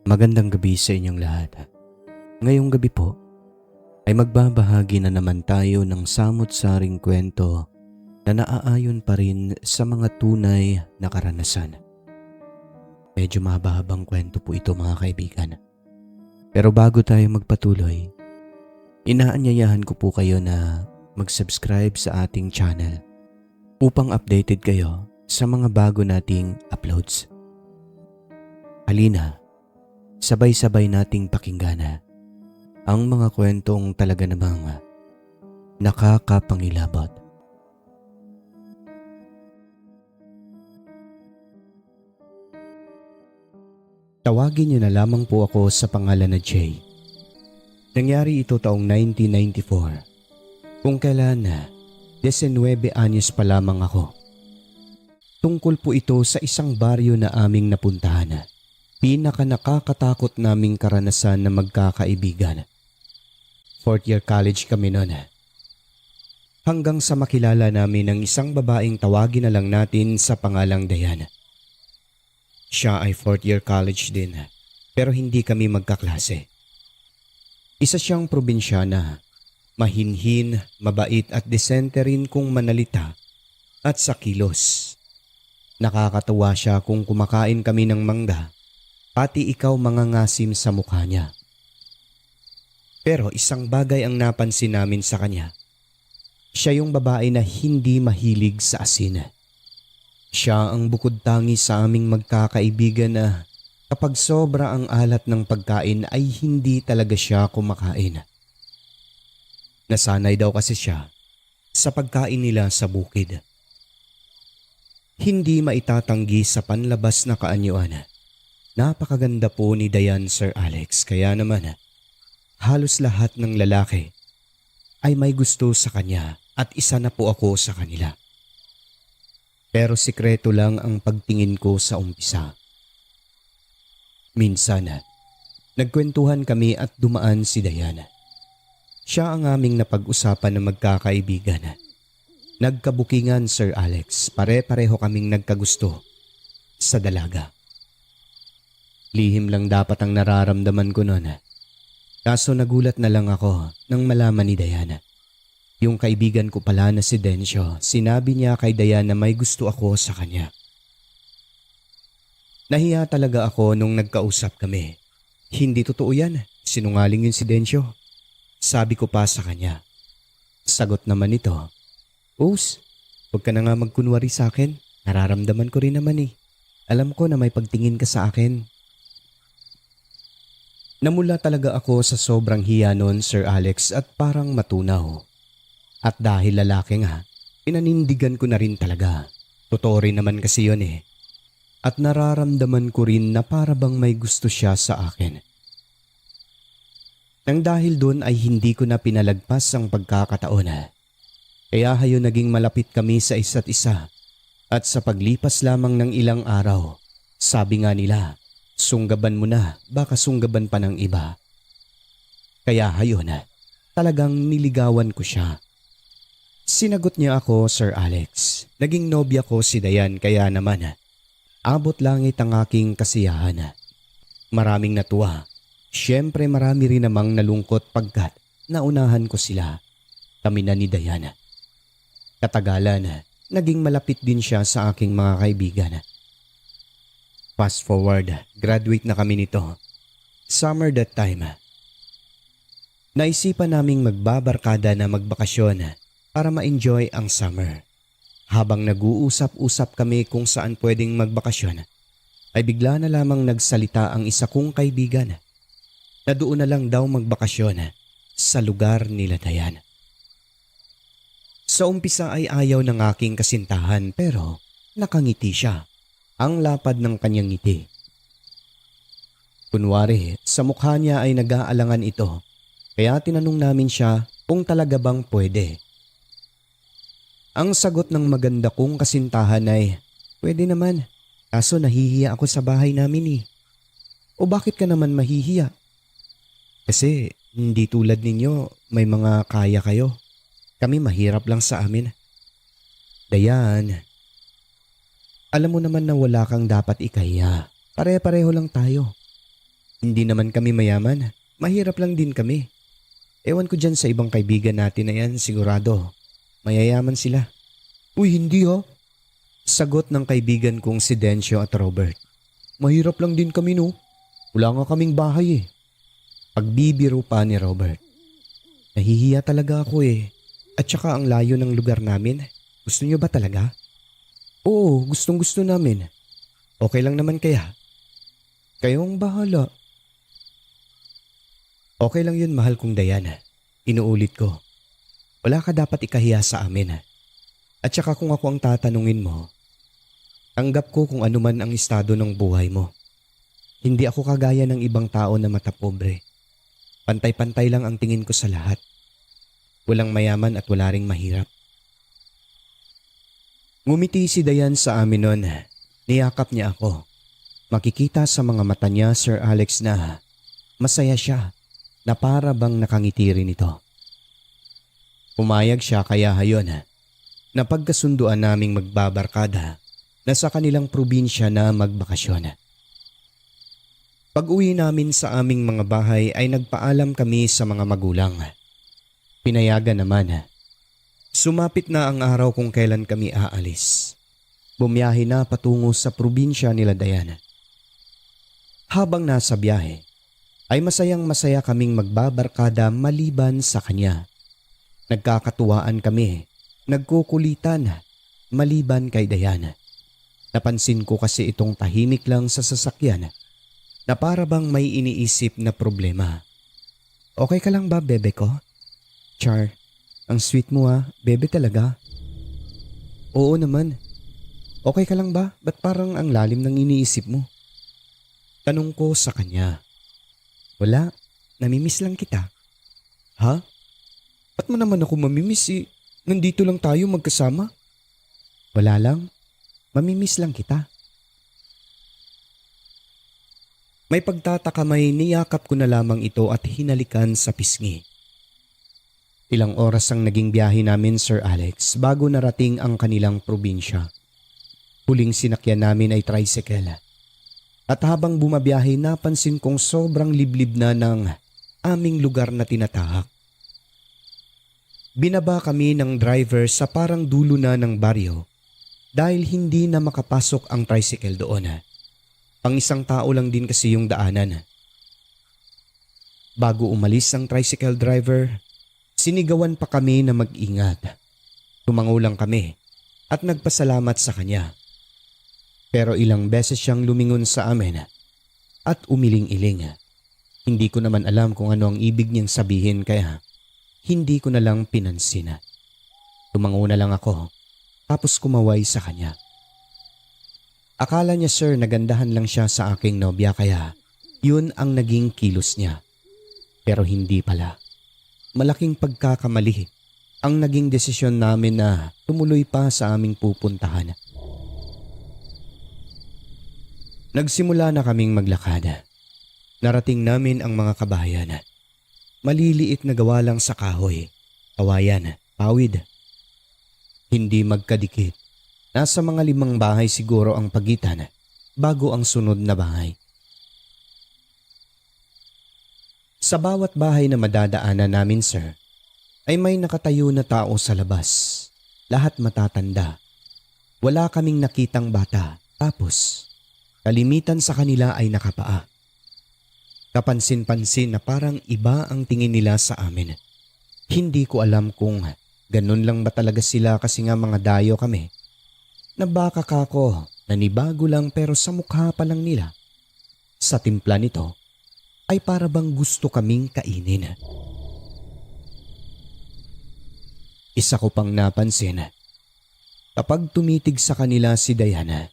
Magandang gabi sa inyong lahat. Ngayong gabi po ay magbabahagi na naman tayo ng samut-saring kwento na naaayon pa rin sa mga tunay na karanasan. Medyo mahaba-habang kwento po ito mga kaibigan. Pero bago tayo magpatuloy, inaanyayahan ko po kayo na mag-subscribe sa ating channel upang updated kayo sa mga bago nating uploads. Halina, sabay-sabay nating pakinggan ang mga kwentong talaga namang nakakapangilabot. Tawagin niyo na lamang po ako sa pangalan na Jay. Nangyari ito taong 1994, kung kailan 19 anyos pa lamang ako. Tungkol po ito sa isang baryo na aming napuntahan. Pinaka nakakatakot naming karanasan na magkakaibigan. 4th year college kami noon. Hanggang sa makilala namin ang isang babaeng tawagin na lang natin sa pangalang Diana. Siya ay 4th year college din, pero hindi kami magkaklase. Isa siyang probinsyana, mahinhin, mabait at desente rin kung manalita at sa kilos. Nakakatawa siya kung kumakain kami ng mangga. Pati ikaw mangangasim sa mukha niya. Pero isang bagay ang napansin namin sa kanya. Siya yung babae na hindi mahilig sa asin. Siya ang bukod tangi sa aming magkakaibigan na kapag sobra ang alat ng pagkain ay hindi talaga siya kumakain. Nasanay daw kasi siya sa pagkain nila sa bukid. Hindi maitatanggi sa panlabas na kaanyuan. Napakaganda po ni Diane, Sir Alex, kaya naman halos lahat ng lalaki ay may gusto sa kanya at isa na po ako sa kanila. Pero sikreto lang ang pagtingin ko sa umpisa. Minsan, nagkwentuhan kami at dumaan si Diane. Siya ang aming napag-usapan na magkakaibigan. Nagkabukingan, Sir Alex, pare-pareho kaming nagkagusto sa dalaga. Lihim lang dapat ang nararamdaman ko noon. Kaso nagulat na lang ako nang malaman ni Diana. Yung kaibigan ko pala na si Dencio, sinabi niya kay Diana na may gusto ako sa kanya. Nahiya talaga ako nung nagkausap kami. Hindi totoo yan, sinungaling yun si Dencio. Sabi ko pa sa kanya. Sagot naman nito, Os, huwag ka na nga magkunwari sa akin. Nararamdaman ko rin naman eh. Alam ko na may pagtingin ka sa akin. Namula talaga ako sa sobrang hiya noon, Sir Alex, at parang matunaw. At dahil lalaki nga, pinanindigan ko na rin talaga. Totoo rin naman kasi yun eh. At nararamdaman ko rin na para bang may gusto siya sa akin. Nang dahil doon ay hindi ko na pinalagpas ang pagkakataon. Kaya hayo naging malapit kami sa isa't isa. At sa paglipas lamang ng ilang araw, sabi nga nila, sunggaban mo na, baka sunggaban pa ng iba. Kaya hayon talagang niligawan ko siya. Sinagot niya ako, Sir Alex. Naging nobya ko si Diane kaya naman abot langit ang aking kasiyahan. Maraming natuwa. Siyempre marami rin namang nalungkot pagkat naunahan ko sila. Kami na ni Diane. Katagalan, naging malapit din siya sa aking mga kaibigan. Fast forward, graduate na kami nito. Summer that time. Naisipan naming magbabarkada na magbakasyon para ma-enjoy ang summer. Habang nag-uusap-usap kami kung saan pwedeng magbakasyon, ay bigla na lamang nagsalita ang isa kong kaibigan na doon na lang daw magbakasyon sa lugar nila Diane. Sa umpisa ay ayaw ng aking kasintahan pero nakangiti siya. Ang lapad ng kanyang ngiti. Kunwari, sa mukha niya ay nag-aalangan ito, kaya tinanong namin siya kung talaga bang pwede. Ang sagot ng maganda kong kasintahan ay, pwede naman, kaso nahihiya ako sa bahay namin eh. O bakit ka naman mahihiya? Kasi hindi tulad ninyo, may mga kaya kayo. Kami mahirap lang sa amin. Dayan, alam mo naman na wala kang dapat ikahiya. Pare-pareho lang tayo. Hindi naman kami mayaman. Mahirap lang din kami. Ewan ko dyan sa ibang kaibigan natin na yan, sigurado. Mayayaman sila. Uy, hindi ha. Sagot ng kaibigan kong si Dencio at Robert. Mahirap lang din kami no. Wala nga kaming bahay eh. Pagbibiro pa ni Robert. Nahihiya talaga ako eh. At saka ang layo ng lugar namin. Gusto niyo ba talaga? Oo, gustong gusto namin. Okay lang naman kaya? Kayong bahala. Okay lang yun, mahal kong Diana. Inuulit ko. Wala ka dapat ikahiya sa amin. At saka kung ako ang tatanungin mo, tanggap ko kung ano man ang estado ng buhay mo. Hindi ako kagaya ng ibang tao na matapobre. Pantay-pantay lang ang tingin ko sa lahat. Walang mayaman at wala ring mahirap. Ngumiti si Dayan sa amin noon. Niyakap niya ako. Makikita sa mga mata niya, Sir Alex, na masaya siya, na para bang nakangiti rin ito. Pumayag siya kaya hayon na pagkasunduan naming magbabarkada na sa kanilang probinsya na magbakasyon. Pag-uwi namin sa aming mga bahay ay nagpaalam kami sa mga magulang. Pinayagan naman. Sumapit na ang araw kung kailan kami aalis. Bumiyahe na patungo sa probinsya nila Diana. Habang nasa biyahe, ay masayang masaya kaming magbabarkada maliban sa kanya. Nagkakatuwaan kami, nagkukulitan, maliban kay Diana. Napansin ko kasi itong tahimik lang sa sasakyan na para bang may iniisip na problema. Okay ka lang ba, bebe ko? Char, ang sweet mo ha, bebe talaga. Oo naman. Okay ka lang ba? Ba't parang ang lalim ng iniisip mo? Tanong ko sa kanya. Wala, namimiss lang kita. Ha? Ba't mo naman ako mamimiss eh? Nandito lang tayo magkasama. Wala lang, mamimiss lang kita. May pagtataka may niyakap ko na lamang ito at hinalikan sa pisngi. Ilang oras ang naging biyahe namin, Sir Alex, bago narating ang kanilang probinsya. Huling sinakyan namin ay tricycle. At habang bumabiyahe napansin kong sobrang liblib na ng aming lugar na tinatahak. Binaba kami ng driver sa parang dulo na ng baryo dahil hindi na makapasok ang tricycle doon. Pang isang tao lang din kasi yung daanan. Bago umalis ang tricycle driver, sinigawan pa kami na mag-ingat. Tumango lang kami at nagpasalamat sa kanya. Pero ilang beses siyang lumingon sa amin at umiling-iling. Hindi ko naman alam kung ano ang ibig niyang sabihin kaya hindi ko na lang pinansin. Tumango na lang ako tapos kumaway sa kanya. Akala niya, sir, nagandahan lang siya sa aking nobya kaya yun ang naging kilos niya. Pero hindi pala. Malaking pagkakamali ang naging desisyon namin na tumuloy pa sa aming pupuntahan. Nagsimula na kaming maglakad. Narating namin ang mga kabahayan. Maliliit na gawa lang sa kahoy, kawayan, pawid. Hindi magkadikit. Nasa mga 5 bahay siguro ang pagitan bago ang sunod na bahay. Sa bawat bahay na madadaanan namin, sir, ay may nakatayo na tao sa labas. Lahat matatanda. Wala kaming nakitang bata. Tapos, kalimitan sa kanila ay nakapaa. Kapansin-pansin na parang iba ang tingin nila sa amin. Hindi ko alam kung ganun lang ba talaga sila kasi nga mga dayo kami. Na baka kako, nanibago lang pero sa mukha pa lang nila. Sa timpla nito ay para bang gusto kaming kainin. Isa ko pang napansin. Kapag tumitig sa kanila si Diana,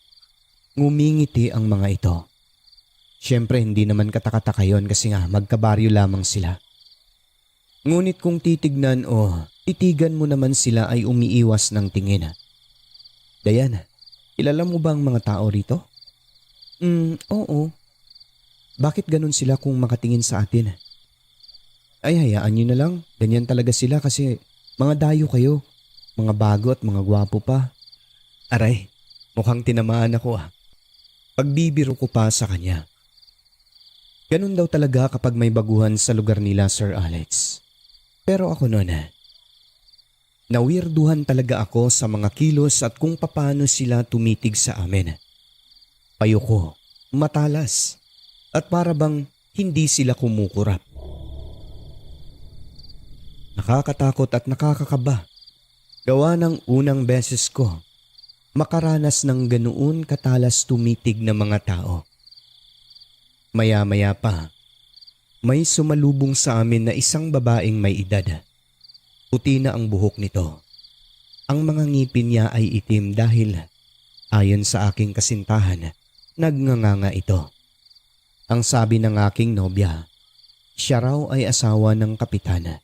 ngumingiti ang mga ito. Siyempre hindi naman katakataka yun kasi nga magkabaryo lamang sila. Ngunit kung titignan o titigan mo naman sila ay umiiwas ng tingin. Diana, kilala mo ba ang mga tao rito? Oo. Bakit ganun sila kung makatingin sa atin? Ay hayaan nyo na lang, ganyan talaga sila kasi mga dayo kayo. Mga bago at mga gwapo pa. Aray, mukhang tinamaan ako ah. Pagbibiro ko pa sa kanya. Ganun daw talaga kapag may baguhan sa lugar nila, Sir Alex. Pero ako noon, nawirduhan talaga ako sa mga kilos at kung papaano sila tumitig sa amin. Payoko, matalas, at para bang hindi sila kumukurap. Nakakatakot at nakakakaba. Gawa ng unang beses ko makaranas ng ganoon katalas tumitig na mga tao. Maya-maya pa, may sumalubong sa amin na isang babaeng may edad. Puti na ang buhok nito. Ang mga ngipin niya ay itim dahil, ayon sa aking kasintahan, nagnganganga ito. Ang sabi ng aking nobya, siya raw ay asawa ng kapitana.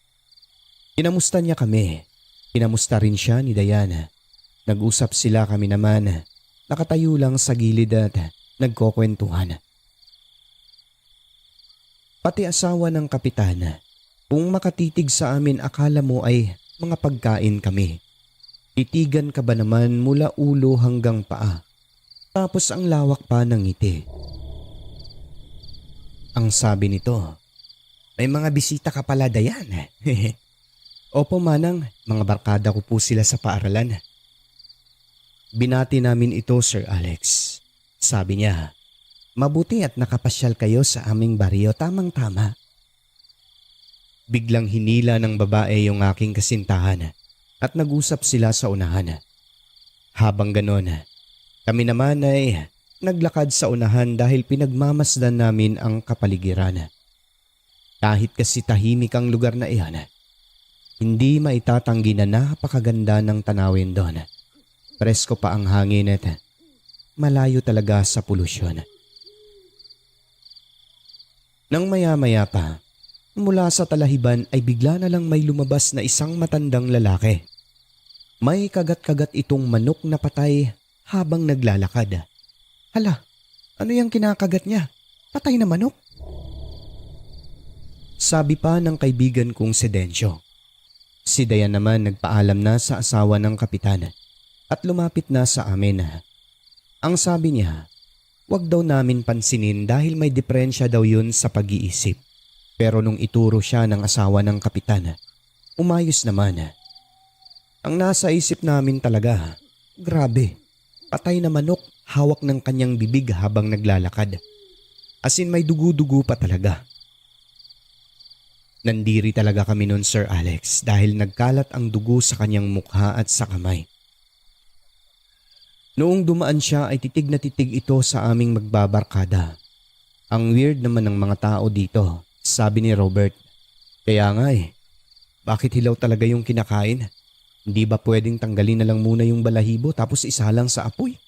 Kinamusta niya kami. Kinamusta rin siya ni Diana. Nag-usap sila kami naman. Nakatayo lang sa gilid at nagkukwentuhan. Pati asawa ng kapitana, kung makatitig sa amin akala mo ay mga pagkain kami. Titigan ka ba naman mula ulo hanggang paa? Tapos ang lawak pa ng ngiti. Ang sabi nito, may mga bisita ka pala, Dayan. Opo manang, mga barkada ko po sila sa paaralan. Binati namin ito, Sir Alex. Sabi niya, mabuti at nakapasyal kayo sa aming baryo, tamang-tama. Biglang hinila ng babae yung aking kasintahan at nag-usap sila sa unahan. Habang ganon, kami naman ay naglakad sa unahan dahil pinagmamasdan namin ang kapaligiran. Kahit kasi tahimik ang lugar na iyan, hindi maitatanggi na napakaganda ng tanawin doon. Presko pa ang hangin at malayo talaga sa polusyon. Nang maya-maya pa, mula sa talahiban ay bigla na lang may lumabas na isang matandang lalaki. May kagat-kagat itong manok na patay habang naglalakad. Hala, ano yung kinakagat niya? Patay na manok? Sabi pa ng kaibigan kong si Dencio. Si Dayan naman nagpaalam na sa asawa ng kapitan at lumapit na sa amin. Ang sabi niya, wag daw namin pansinin dahil may diferensya daw yun sa pag-iisip. Pero nung ituro siya ng asawa ng kapitan, umayos naman. Ang nasa isip namin talaga, grabe, patay na manok hawak ng kanyang bibig habang naglalakad. As in may dugo-dugo pa talaga. Nandiri talaga kami nun, Sir Alex, dahil nagkalat ang dugo sa kanyang mukha at sa kamay. Noong dumaan siya ay titig na titig ito sa aming magbabarkada. Ang weird naman ng mga tao dito, sabi ni Robert. Kaya nga bakit hilaw talaga yung kinakain? Hindi ba pwedeng tanggalin na lang muna yung balahibo tapos isalang sa apoy?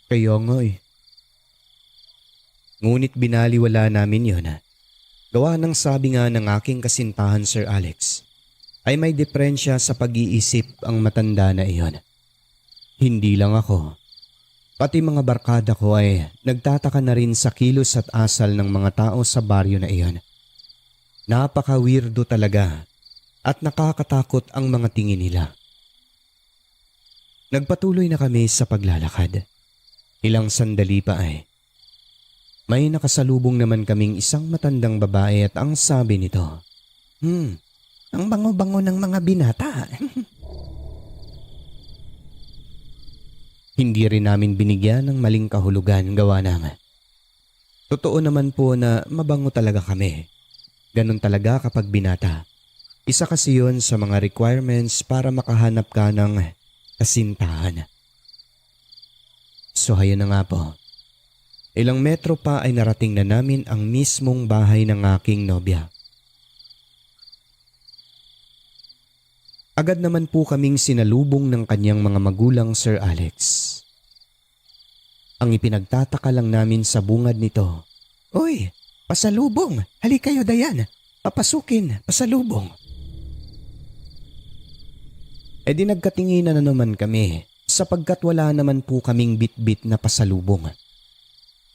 Kaya nga Ngunit binaliwala namin yun. Gawa ng sabi nga ng aking kasintahan, Sir Alex, ay may diferensya sa pag-iisip ang matanda na iyon. Hindi lang ako. Pati mga barkada ko ay nagtataka na rin sa kilos at asal ng mga tao sa baryo na iyon. Napaka-weirdo talaga at nakakatakot ang mga tingin nila. Nagpatuloy na kami sa paglalakad. Ilang sandali pa may nakasalubong naman kaming isang matandang babae at ang sabi nito, ang bango-bango ng mga binata. Hindi rin namin binigyan ng maling kahulugan gawa naman. Totoo naman po na mabango talaga kami. Ganon talaga kapag binata. Isa kasi yun sa mga requirements para makahanap ka ng kasintahan. So hayun na nga po. Ilang metro pa ay narating na namin ang mismong bahay ng aking nobya. Agad naman po kaming sinalubong ng kanyang mga magulang, Sir Alex. Ang ipinagtataka lang namin sa bungad nito, "Uy, pasalubong! Halika kayo, Dayan! Papasukin, pasalubong!" E di nagkatinginan na naman kami sapagkat wala naman po kaming bit-bit na pasalubong.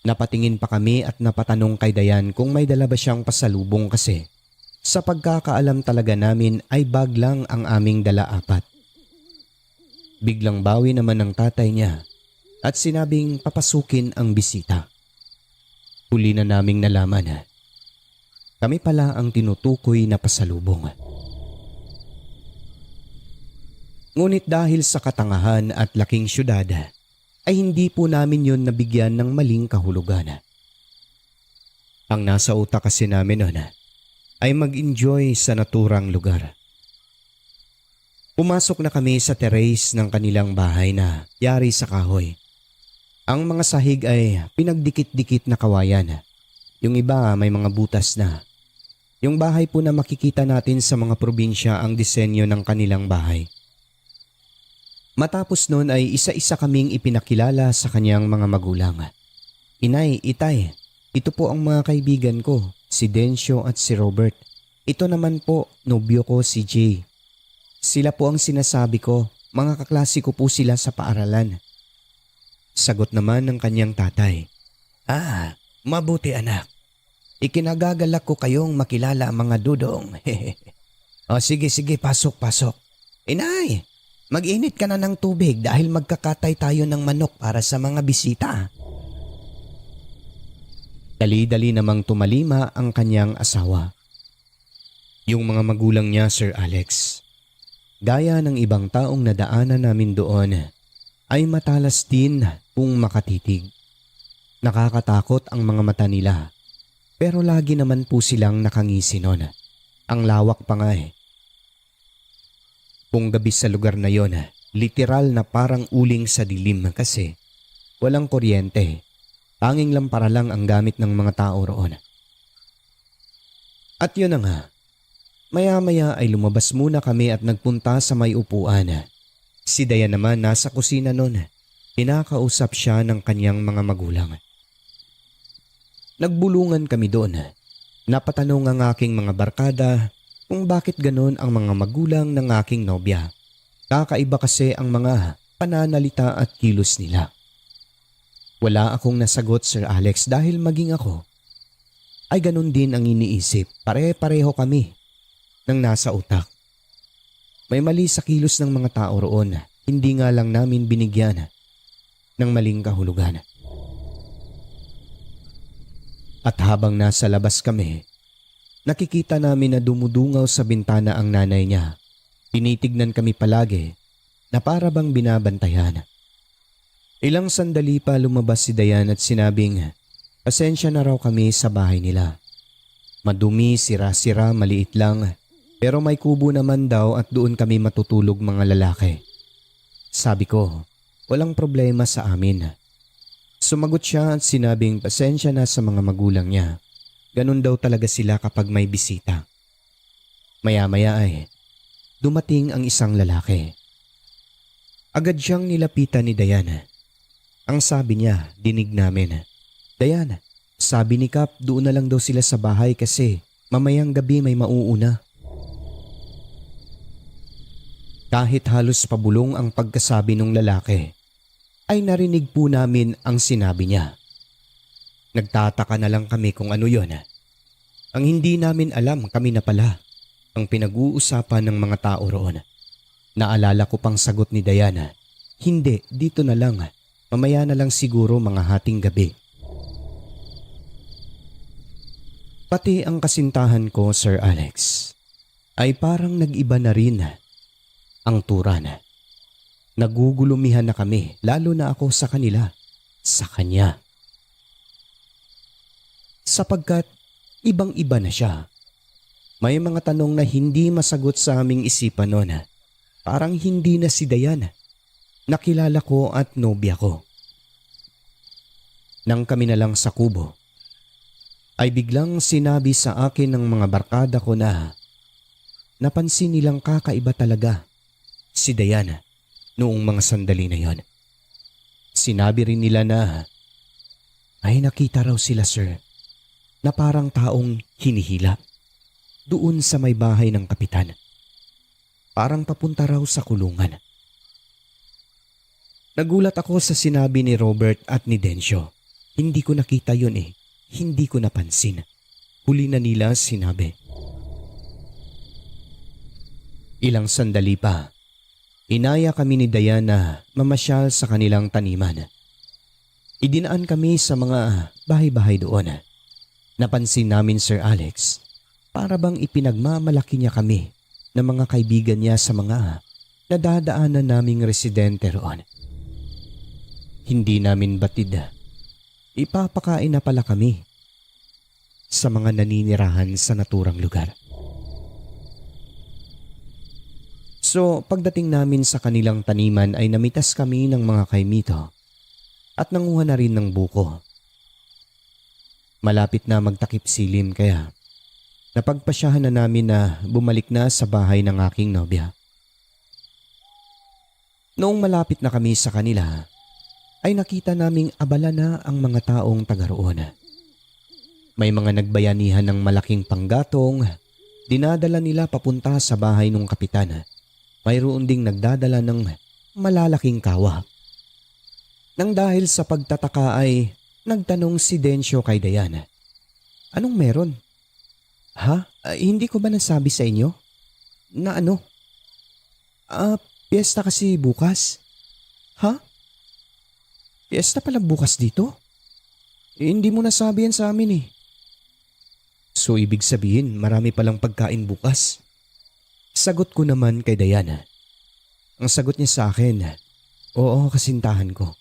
Napatingin pa kami at napatanong kay Dayan kung may dala ba siyang pasalubong kasi sa pagkakaalam talaga namin ay bag lang ang aming dala-apat. Biglang bawi naman ng tatay niya at sinabing papasukin ang bisita. Huli na naming nalaman na kami pala ang tinutukoy na pasalubong. Ngunit dahil sa katangahan at laking syudad, ay hindi po namin yon nabigyan ng maling kahulugan. Ang nasa utak kasi namin noon ay mag-enjoy sa naturang lugar. Pumasok na kami sa terrace ng kanilang bahay na yari sa kahoy. Ang mga sahig ay pinagdikit-dikit na kawayan. Yung iba may mga butas na. Yung bahay po na makikita natin sa mga probinsya ang disenyo ng kanilang bahay. Matapos noon ay isa-isa kaming ipinakilala sa kanyang mga magulang. Inay, itay, ito po ang mga kaibigan ko, si Dencio at si Robert. Ito naman po, nobyo ko si Jay. Sila po ang sinasabi ko, mga kaklase ko po sila sa paaralan. Sagot naman ng kanyang tatay. Mabuti anak. Ikinagagalak ko kayong makilala ang mga dudong. Sige, pasok. Inay, mag-init ka na ng tubig dahil magkakatay tayo ng manok para sa mga bisita. Dali-dali namang tumalima ang kanyang asawa. Yung mga magulang niya, Sir Alex, gaya ng ibang taong nadaanan namin doon, ay matalas din kung makatitig. Nakakatakot ang mga mata nila, pero lagi naman po silang nakangisi noon. Ang lawak pa nga eh. Kung gabi sa lugar na yon, literal na parang uling sa dilim kasi walang kuryente. Tanging lampara lang ang gamit ng mga tao roon. At yun na nga, maya-maya ay lumabas muna kami at nagpunta sa may upuan. Si Dayan naman nasa kusina noon. Kinakausap siya ng kanyang mga magulang. Nagbulungan kami doon. Napatanong ang aking mga barkada kung bakit ganon ang mga magulang ng aking nobya. Kakaiba kasi ang mga pananalita at kilos nila. Wala akong nasagot, Sir Alex, dahil maging ako ay ganon din ang iniisip. Pare-pareho kami ng nasa utak. May mali sa kilos ng mga tao roon. Hindi nga lang namin binigyan ng maling kahulugan. At habang nasa labas kami, nakikita namin na dumudungaw sa bintana ang nanay niya. Tinitignan kami palagi na para bang binabantayan. Ilang sandali pa lumabas si Dayan at sinabing pasensya na raw kami sa bahay nila. Madumi, sira-sira, maliit lang. Pero may kubo naman daw at doon kami matutulog mga lalaki. Sabi ko, walang problema sa amin. Sumagot siya at sinabing pasensya na sa mga magulang niya. Ganun daw talaga sila kapag may bisita. Maya-maya ay dumating ang isang lalaki. Agad siyang nilapitan ni Dayan. Ang sabi niya, dinig namin. Dayan, sabi ni Kap doon na lang daw sila sa bahay kasi mamayang gabi may mauuna. Kahit halos pabulong ang pagkasabi ng lalaki, ay narinig po namin ang sinabi niya. Nagtataka na lang kami kung ano yon. Ang hindi namin alam kami na pala ang pinag-uusapan ng mga tao roon. Naalala ko pang sagot ni Diana, hindi, dito na lang. Mamaya na lang siguro mga hating gabi. Pati ang kasintahan ko, Sir Alex, ay parang nag-iba na rin ang turan. Nagugulumihan na kami, lalo na ako sa kanila, sa kanya. Sapagkat ibang-iba na siya. May mga tanong na hindi masagot sa aming isipan noon. Parang hindi na si Dayan. Nakilala ko at nobya ko. Nang kami na lang sa kubo, ay biglang sinabi sa akin ng mga barkada ko na napansin nilang kakaiba talaga si Dayan noong mga sandali na yon. Sinabi rin nila na ay nakita raw sila, sir, na parang taong hinihila doon sa may bahay ng kapitan. Parang papunta raw sa kulungan. Nagulat ako sa sinabi ni Robert at ni Dencio. Hindi ko nakita yun eh. Hindi ko napansin. Huli na nila sinabi. Ilang sandali pa, inaya kami ni Diana mamasyal sa kanilang taniman. Idinaan kami sa mga bahay-bahay doon. Napansin namin Sir Alex, para bang ipinagmamalaki niya kami ng mga kaibigan niya sa mga nadadaanan naming residente roon. Hindi namin batid. Ipapakain na pala kami sa mga naninirahan sa naturang lugar. So pagdating namin sa kanilang taniman ay namitas kami ng mga kaimito at nanguha na rin ng buko. Malapit na magtakip silim kaya napagpasyahan na namin na bumalik na sa bahay ng aking nobya. Noong malapit na kami sa kanila ay nakita naming abala na ang mga taong taga roon. May mga nagbayanihan ng malaking panggatong, dinadala nila papunta sa bahay ng kapitan. Mayroon ding nagdadala ng malalaking kawa. Nang dahil sa pagtataka ay nagtanong si Dencio kay Diana. Anong meron? Ha? Hindi ko ba nasabi sa inyo? Na ano? Piyesta kasi bukas. Ha? Piyesta pala bukas dito? Hindi mo nasabi yan sa amin eh. So ibig sabihin marami palang pagkain bukas? Sagot ko naman kay Diana. Ang sagot niya sa akin, oo kasintahan ko.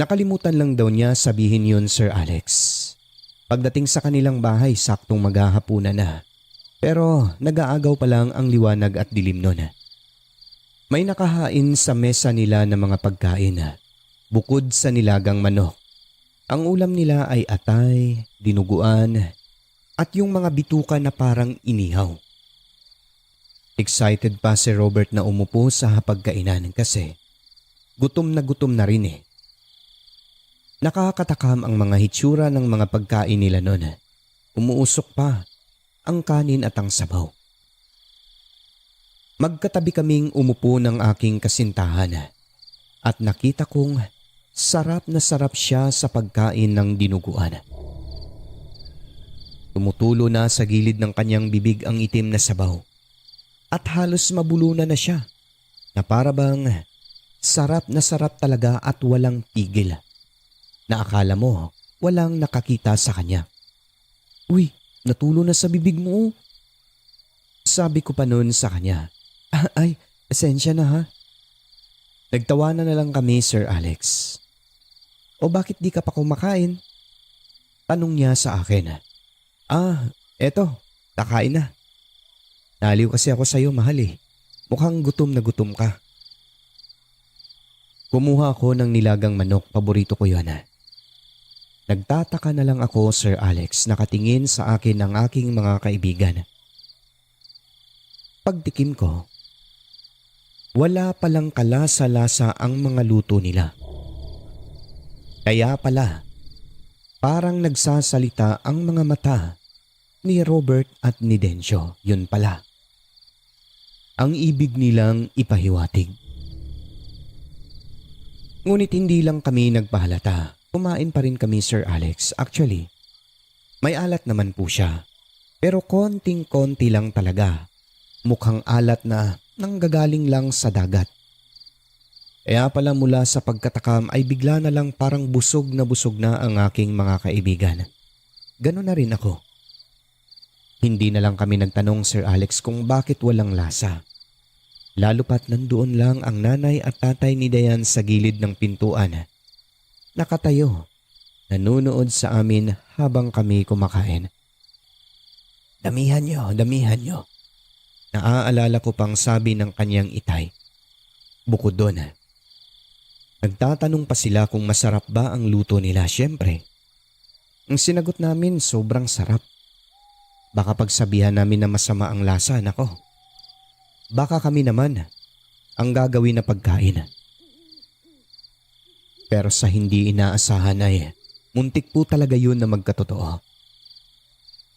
Nakalimutan lang daw niya sabihin yun Sir Alex. Pagdating sa kanilang bahay saktong maghahapunan na. Pero nag-aagaw pa lang ang liwanag at dilim nun. May nakahain sa mesa nila ng mga pagkain. Bukod sa nilagang manok, ang ulam nila ay atay, dinuguan, at yung mga bituka na parang inihaw. Excited pa si Robert na umupo sa hapagkainan kasi gutom na rin eh. Nakakatakam ang mga hitsura ng mga pagkain nila noon. Umuusok pa ang kanin at ang sabaw. Magkatabi kaming umupo ng aking kasintahan at nakita kong sarap na sarap siya sa pagkain ng dinuguan. Tumutulo na sa gilid ng kanyang bibig ang itim na sabaw at halos mabulunan na siya na para bang sarap na sarap talaga at walang tigil na akala mo walang nakakita sa kanya. Uy, natulo na sa bibig mo. Sabi ko pa noon sa kanya. Ay, esensya na ha. Nagtawanan na lang kami Sir Alex. O bakit di ka pa kumakain? Tanong niya sa akin. Eto, nakain na. Naliw kasi ako sa'yo mahal eh. Mukhang gutom na gutom ka. Kumuha ako ng nilagang manok, paborito ko yun. Nagtataka na lang ako Sir Alex, nakatingin sa akin ng aking mga kaibigan. Pagtikim ko, wala palang kalasa-lasa ang mga luto nila. Kaya pala, parang nagsasalita ang mga mata ni Robert at ni Dencio. Yun pala. Ang ibig nilang ipahiwatig. Ngunit hindi lang kami nagpahalata. Kumain pa rin kami Sir Alex. Actually, may alat naman po siya. Pero konting-konti lang talaga. Mukhang alat na nanggagaling lang sa dagat. Kaya pala mula sa pagkatakam ay bigla na lang parang busog na ang aking mga kaibigan. Ganon na rin ako. Hindi na lang kami nagtanong Sir Alex kung bakit walang lasa. Lalo pat nandoon lang ang nanay at tatay ni Dayan sa gilid ng pintuan. Nakatayo, nanunood sa amin habang kami kumakain. Damihan nyo, damihan nyo. Naaalala ko pang sabi ng kanyang itay. Bukod doon, nagtatanong pa sila kung masarap ba ang luto nila. Siyempre, ang sinagot namin sobrang sarap. Baka pagsabihan namin na masama ang lasa, nako. Baka kami naman ang gagawin na pagkain. Pero sa hindi inaasahan ay muntik po talaga yun na magkatotoo.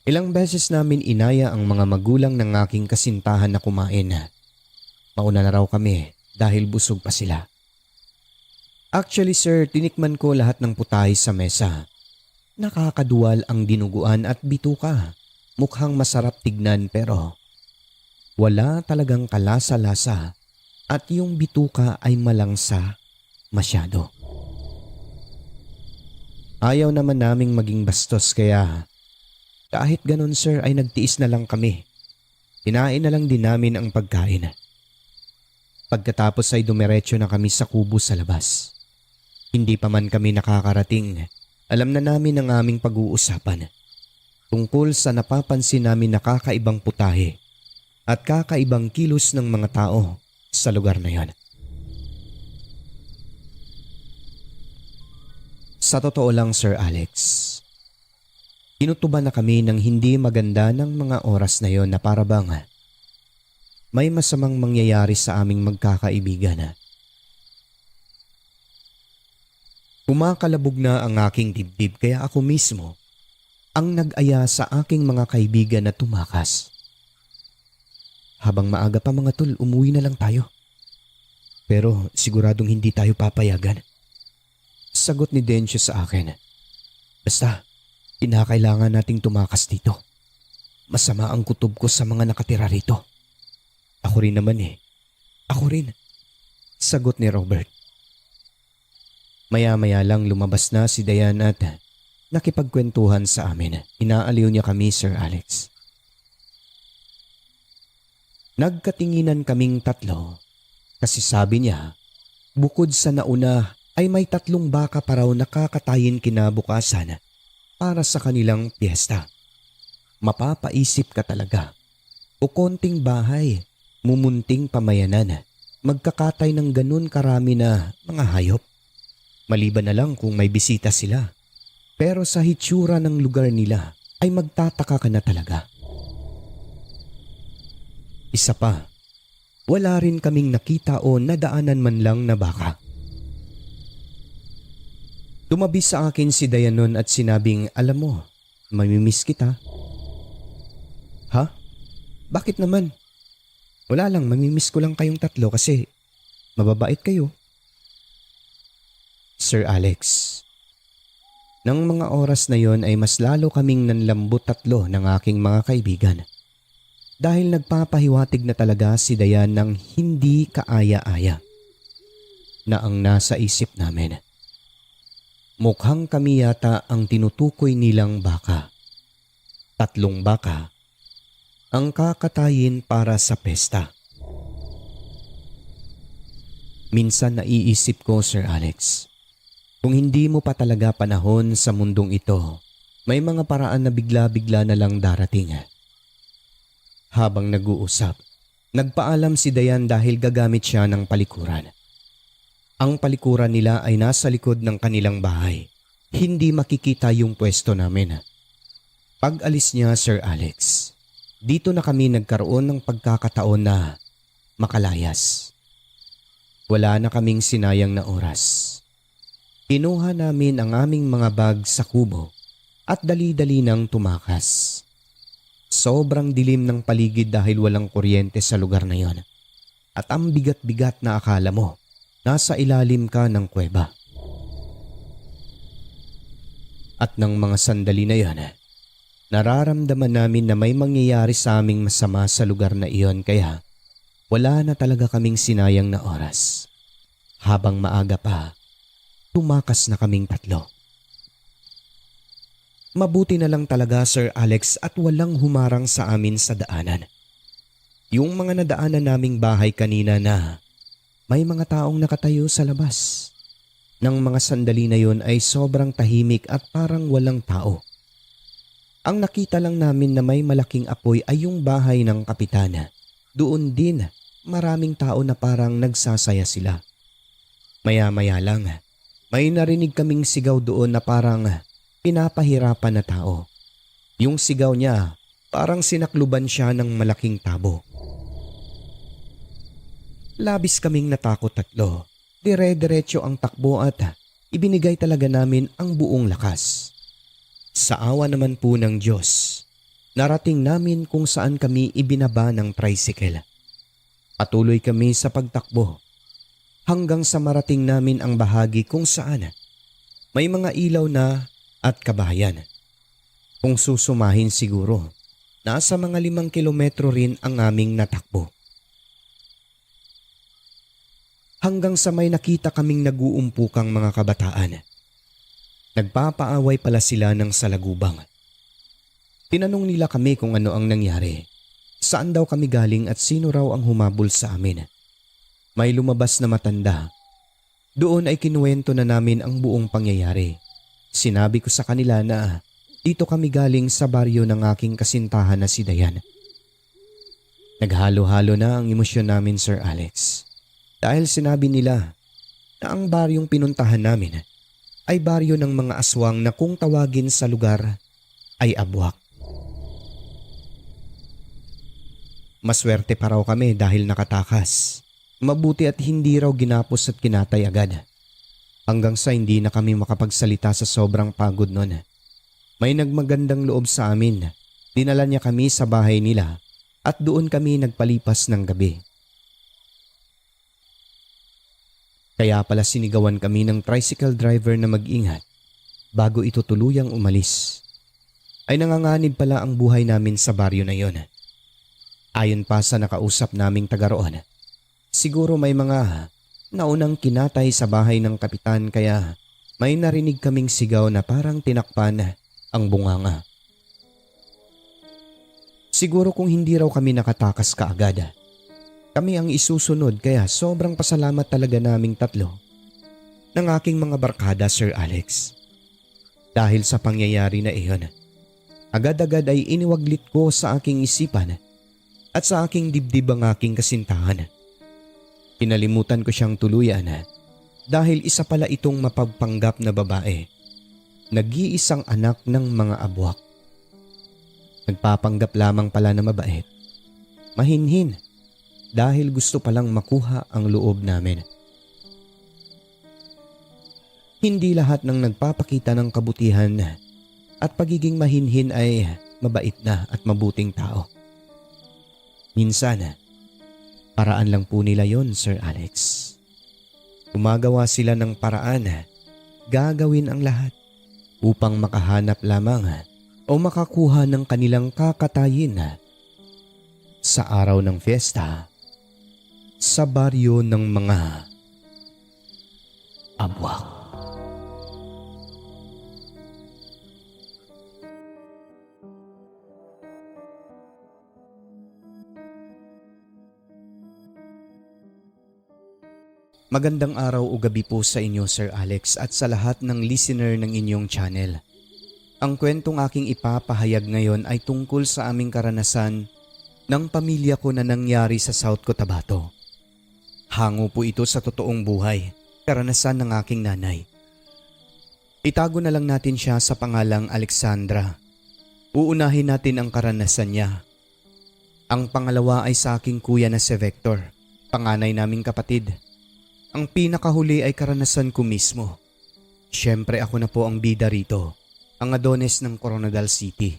Ilang beses namin inaya ang mga magulang ng aking kasintahan na kumain. Mauna na raw kami dahil busog pa sila. Actually sir, tinikman ko lahat ng putahe sa mesa. Nakakaduwal ang dinuguan at bituka. Mukhang masarap tignan pero wala talagang kalasa-lasa at yung bituka ay malangsa masyado. Ayaw naman naming maging bastos kaya kahit ganun sir ay nagtiis na lang kami. Kinain na lang din namin ang pagkain. Pagkatapos ay dumiretso na kami sa kubo sa labas. Hindi pa man kami nakakarating, alam na namin ang aming pag-uusapan tungkol sa napapansin namin na kakaibang putahe at kakaibang kilos ng mga tao sa lugar na yon. Sa totoo lang Sir Alex, inutuban na kami ng hindi maganda ng mga oras na yon na para bang may masamang mangyayari sa aming magkakaibigan. Kumakalabog na ang aking dibdib kaya ako mismo ang nag-aya sa aking mga kaibigan na tumakas. Habang maaga pa mga tol, umuwi na lang tayo. Pero siguradong hindi tayo papayagan. Sagot ni Dencio sa akin. Basta, kinakailangan nating tumakas dito. Masama ang kutob ko sa mga nakatira rito. Ako rin naman Ako rin. Sagot ni Robert. Maya-maya lang lumabas na si Dayan at nakipagkwentuhan sa amin. Inaaliw niya kami, Sir Alex. Nagkatinginan kaming tatlo kasi sabi niya, bukod sa nauna ay may 3 baka pa raw nakakatayin kinabukasan para sa kanilang piyesta. Mapapaisip ka talaga. O konting bahay, mumunting pamayanan, magkakatay ng ganun karami na mga hayop. Maliban na lang kung may bisita sila. Pero sa hitsura ng lugar nila ay magtataka ka na talaga. Isa pa, wala rin kaming nakita o nadaanan man lang na baka. Tumabi sa akin si Dayanon at sinabing, alam mo, mamimiss kita. Ha? Bakit naman? Wala lang, mamimiss ko lang kayong tatlo kasi mababait kayo. Sir Alex, nang mga oras na yon ay mas lalo kaming nanlambot tatlo ng aking mga kaibigan. Dahil nagpapahiwatig na talaga si Dayan ng hindi kaaya-aya na ang nasa isip namin. Mukhang kami yata ang tinutukoy nilang baka. 3 baka ang kakatayin para sa pesta. Minsan naiisip ko, Sir Alex, kung hindi mo pa talaga panahon sa mundong ito, may mga paraan na bigla-bigla na lang darating. Habang nag-uusap, nagpaalam si Dayan dahil gagamit siya ng palikuran. Ang palikuran nila ay nasa likod ng kanilang bahay. Hindi makikita yung pwesto namin. Pag alis niya, Sir Alex, dito na kami nagkaroon ng pagkakataon na makalayas. Wala na kaming sinayang na oras. Kinuha namin ang aming mga bag sa kubo at dali-dali nang tumakas. Sobrang dilim ng paligid dahil walang kuryente sa lugar na yon. At ang bigat-bigat na akala mo, nasa ilalim ka ng kuweba. At ng mga sandali na yon, nararamdaman namin na may mangyayari sa aming masama sa lugar na iyon kaya wala na talaga kaming sinayang na oras. Habang maaga pa, tumakas na kaming tatlo. Mabuti na lang talaga Sir Alex at walang humarang sa amin sa daanan. Yung mga nadaanan naming bahay kanina na may mga taong nakatayo sa labas. Nang mga sandali na yun ay sobrang tahimik at parang walang tao. Ang nakita lang namin na may malaking apoy ay yung bahay ng kapitana. Doon din maraming tao na parang nagsasaya sila. Maya-maya lang, may narinig kaming sigaw doon na parang pinapahirapan na tao. Yung sigaw niya, parang sinakluban siya ng malaking tabo. Labis kaming natakot tatlo. Dire-diretso ang takbo at ibinigay talaga namin ang buong lakas. Sa awa naman po ng Diyos, narating namin kung saan kami ibinaba ng tricycle. Patuloy kami sa pagtakbo hanggang sa marating namin ang bahagi kung saan may mga ilaw na at kabahayan. Kung susumahin siguro, nasa mga 5 kilometro rin ang aming natakbo. Hanggang sa may nakita kaming naguumpukang mga kabataan. Nagpapaaway pala sila ng salagubang. Tinanong nila kami kung ano ang nangyari. Saan daw kami galing at sino raw ang humabol sa amin. May lumabas na matanda. Doon ay kinuwento na namin ang buong pangyayari. Sinabi ko sa kanila na dito kami galing sa baryo ng aking kasintahan na si Dayan. Naghalo-halo na ang emosyon namin, Sir Alex. Dahil sinabi nila na ang baryong pinuntahan namin ay baryo ng mga aswang na kung tawagin sa lugar ay abwak. Maswerte pa raw kami dahil nakatakas. Mabuti at hindi raw ginapos at kinatay agad. Hanggang sa hindi na kami makapagsalita sa sobrang pagod nun. May nagmagandang loob sa amin. Dinala niya kami sa bahay nila at doon kami nagpalipas ng gabi. Kaya pala sinigawan kami ng tricycle driver na mag-ingat bago ito tuluyang umalis. Ay nanganganib pala ang buhay namin sa baryo na yon. Ayon pa sa nakausap naming taga roon, siguro may mga naunang kinatay sa bahay ng kapitan kaya may narinig kaming sigaw na parang tinakpan ang bunganga. Siguro kung hindi raw kami nakatakas kaagad, kami ang isusunod kaya sobrang pasalamat talaga naming tatlo ng aking mga barkada, Sir Alex. Dahil sa pangyayari na iyon, agad-agad ay iniwaglit ko sa aking isipan at sa aking dibdib ang aking kasintahan. Kinalimutan ko siyang tuluyan dahil isa pala itong mapagpanggap na babae. Nag-iisang anak ng mga abwak. Nagpapanggap lamang pala na mabait. Mahinhin dahil gusto palang makuha ang loob namin. Hindi lahat ng nagpapakita ng kabutihan at pagiging mahinhin ay mabait na at mabuting tao. Minsan, paraan lang po nila yon, Sir Alex. Gumagawa sila ng paraan, gagawin ang lahat upang makahanap lamang o makakuha ng kanilang kakatayin sa araw ng fiesta sa baryo ng mga abwak. Magandang araw o gabi po sa inyo, Sir Alex, at sa lahat ng listener ng inyong channel. Ang kwentong aking ipapahayag ngayon ay tungkol sa aming karanasan ng pamilya ko na nangyari sa South Cotabato. Hango po ito sa totoong buhay, karanasan ng aking nanay. Itago na lang natin siya sa pangalang Alexandra. Uunahin natin ang karanasan niya. Ang pangalawa ay sa aking kuya na si Vector, panganay naming kapatid. Ang pinakahuli ay karanasan ko mismo. Siyempre ako na po ang bida rito, ang Adonis ng Coronadal City.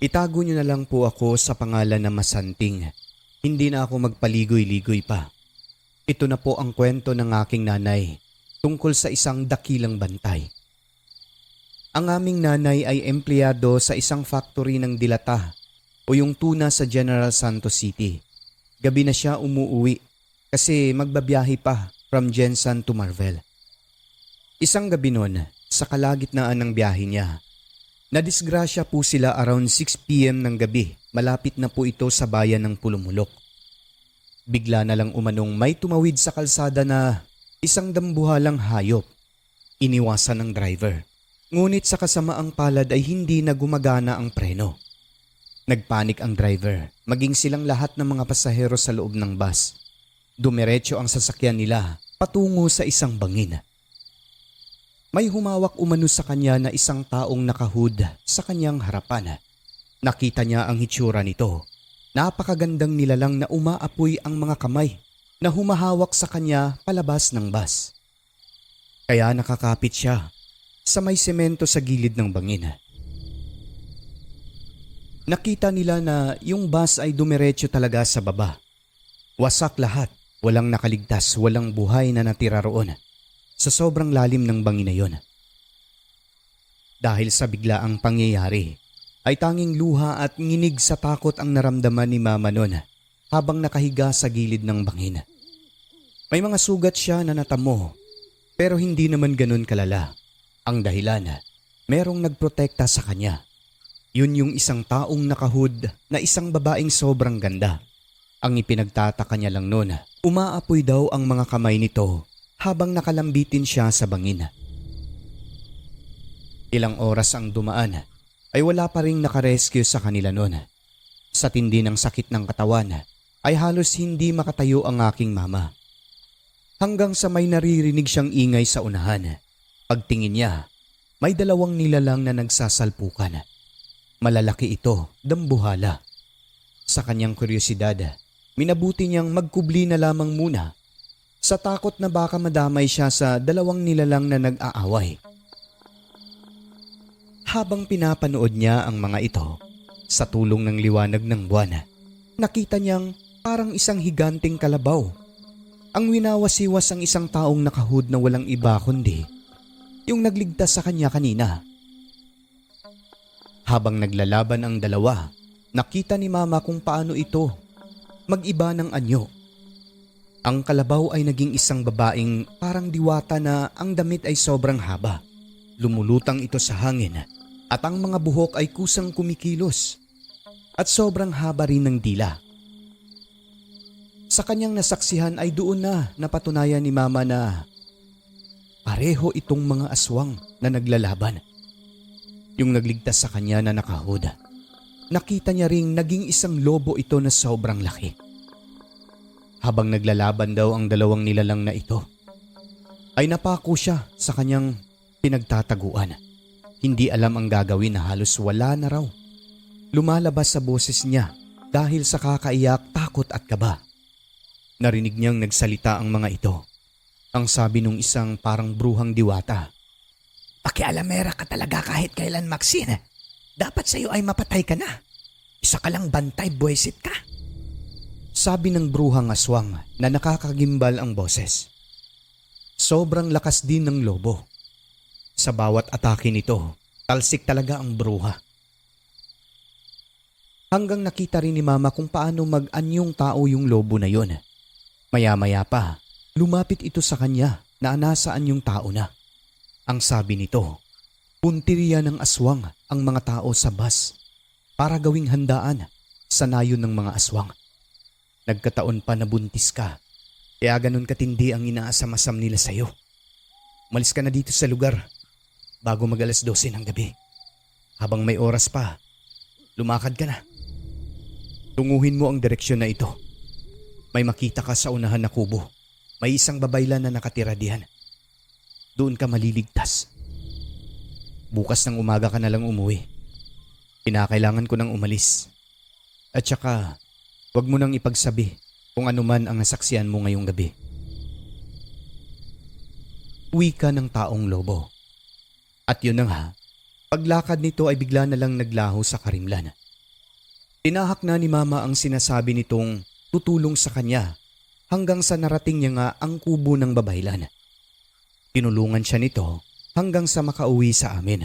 Itago niyo na lang po ako sa pangalan na Masanting. Hindi na ako magpaligoy-ligoy pa. Ito na po ang kwento ng aking nanay tungkol sa isang dakilang bantay. Ang aming nanay ay empleyado sa isang factory ng dilata o yung tuna sa General Santos City. Gabi na siya umuuwi kasi magbabiyahe pa from Jensan to Marvel. Isang gabi noon, sa kalagitnaan ng biyahe niya, nadisgrasya po sila around 6 p.m. ng gabi, malapit na po ito sa bayan ng Pulumulok. Bigla na lang umanong may tumawid sa kalsada na isang dambuhalang hayop. Iniwasan ng driver. Ngunit sa kasamaang palad ay hindi na gumagana ang preno. Nagpanik ang driver, maging silang lahat ng mga pasahero sa loob ng bus. Dumiretso ang sasakyan nila patungo sa isang bangin. May humawak umano sa kanya na isang taong nakahood sa kanyang harapan. Nakita niya ang hitsura nito. Napakagandang nilalang na umaapoy ang mga kamay na humahawak sa kanya palabas ng bus. Kaya nakakapit siya sa may semento sa gilid ng bangin. Nakita nila na yung bus ay dumiretso talaga sa baba. Wasak lahat, walang nakaligtas, walang buhay na natira roon sa sobrang lalim ng bangin na yon. Dahil sa biglaang pangyayari, ay tanging luha at nginig sa takot ang naramdaman ni Mama noon habang nakahiga sa gilid ng bangin. May mga sugat siya na natamo Pero hindi naman ganun kalala. Ang dahilan, merong nagprotekta sa kanya. Yun yung isang taong nakahood na isang babaeng sobrang ganda. Ang ipinagtataka niya lang noon, umaapoy daw ang mga kamay nito habang nakalambitin siya sa bangin. Ilang oras ang dumaan ay wala pa ring nakarescue sa kanila noon. Sa tindi ng sakit ng katawan ay halos hindi makatayo ang aking mama. Hanggang sa may naririnig siyang ingay sa unahan. Pagtingin niya, may dalawang nilalang na nagsasalpukan. Malalaki ito, dambuhala. Sa kanyang kuryosidad, minabuti niyang magkubli na lamang muna sa takot na baka madamay siya sa dalawang nilalang na nag-aaway. Habang pinapanood niya ang mga ito, sa tulong ng liwanag ng buwan, nakita niyang parang isang higanting kalabaw. Ang winawasiwas ang isang taong nakahood na walang iba kundi yung nagligtas sa kanya kanina. Habang naglalaban ang dalawa, nakita ni Mama kung paano ito mag-iba ng anyo. Ang kalabaw ay naging isang babaeng parang diwata na ang damit ay sobrang haba. Lumulutang ito sa hangin at ang mga buhok ay kusang kumikilos at sobrang haba rin ng dila. Sa kanyang nasaksihan ay doon na napatunayan ni Mama na pareho itong mga aswang na naglalaban. Yung nagligtas sa kanya na nakahood, nakita niya ring naging isang lobo ito na sobrang laki. Habang naglalaban daw ang dalawang nilalang na ito, ay napako siya sa kanyang pinagtataguan. Hindi alam ang gagawin na halos wala na raw. Lumalabas sa boses niya dahil sa kakaiyak, takot at kaba. Narinig niyang nagsalita ang mga ito. Ang sabi nung isang parang bruhang diwata, "Pakialamera ka talaga kahit kailan, Maxine. Dapat sa'yo ay mapatay ka na. Isa ka lang bantay, buwisit ka." Sabi ng bruhang aswang na nakakagimbal ang boses. Sobrang lakas din ng lobo. Sa bawat atake nito, talsik talaga ang bruha. Hanggang nakita rin ni Mama kung paano mag-anyong tao yung lobo na yon. Maya-maya pa, lumapit ito sa kanya na nasaan yung tao na. Ang sabi nito, puntirya ng aswang ang mga tao sa bus para gawing handaan sa nayon ng mga aswang. Nagkataon pa na buntis ka, kaya ganun katindi ang inaasam-asam nila sa'yo. Umalis ka na dito sa lugar bago mag-alas 12 ng gabi. Habang may oras pa, lumakad ka na. Tunguhin mo ang direksyon na ito. May makita ka sa unahan na kubo. May isang babaylan na nakatira diyan. Doon ka maliligtas. Bukas ng umaga ka na lang umuwi. Kinakailangan ko nang umalis. At saka, huwag mo nang ipagsabi kung ano man ang nasaksihan mo ngayong gabi. Wika ng taong lobo. At yun na nga, paglakad nito ay bigla na lang naglaho sa karimlan. Tinahak na ni Mama ang sinasabi nitong tutulong sa kanya hanggang sa narating niya nga ang kubo ng babaylan. Tinulungan siya nito hanggang sa makauwi sa amin.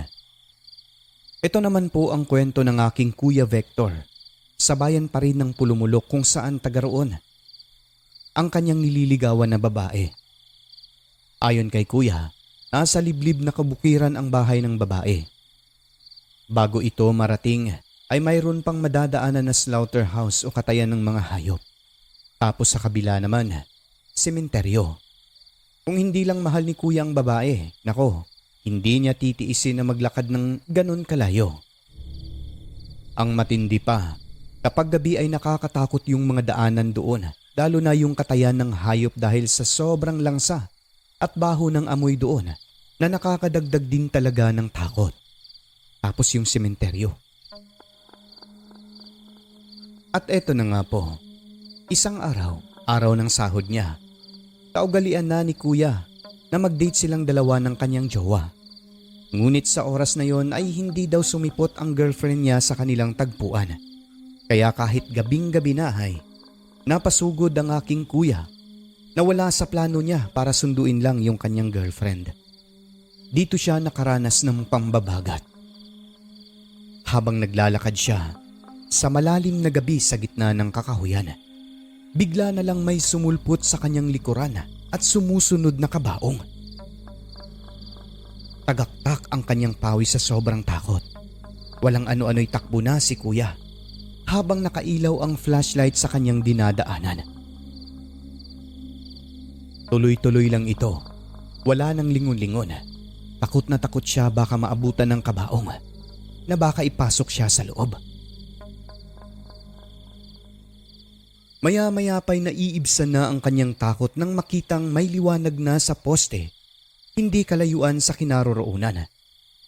Ito naman po ang kwento ng aking Kuya Vector sa bayan pa rin ng Pulumulok kung saan taga roon ang kanyang nililigawan na babae. Ayon kay Kuya, nasa liblib na kabukiran ang bahay ng babae. Bago ito marating ay mayroon pang madadaanan na slaughterhouse o katayan ng mga hayop. Tapos sa kabila naman, sementeryo. Kung hindi lang mahal ni Kuya ang babae, nako, hindi niya titiisin na maglakad ng ganun kalayo. Ang matindi pa, kapag gabi ay nakakatakot yung mga daanan doon, lalo na yung katayan ng hayop dahil sa sobrang langsa at baho ng amoy doon na nakakadagdag din talaga ng takot. Tapos yung sementeryo. At eto na nga po, isang araw ng sahod niya, kaugalian na ni Kuya na mag-date silang dalawa ng kanyang jowa. Ngunit sa oras na yon ay hindi daw sumipot ang girlfriend niya sa kanilang tagpuan. Kaya kahit gabing-gabi na ay napasugod ang aking Kuya na wala sa plano niya para sunduin lang yung kanyang girlfriend. Dito siya nakaranas ng pambabagat. Habang naglalakad siya sa malalim na gabi sa gitna ng kakahuyan, bigla na lang may sumulpot sa kanyang likuran at sumusunod na kabaong. Tagaktak ang kanyang pawis sa sobrang takot. Walang ano-ano'y takbo na si kuya habang nakailaw ang flashlight sa kanyang dinadaanan. Tuloy-tuloy lang ito. Wala nang lingon-lingon. Takot na takot siya baka maabutan ng kabaong na baka ipasok siya sa loob. Maya-maya pa'y naiibsan na ang kanyang takot nang makitang may liwanag na sa poste, hindi kalayuan sa kinaroroonan,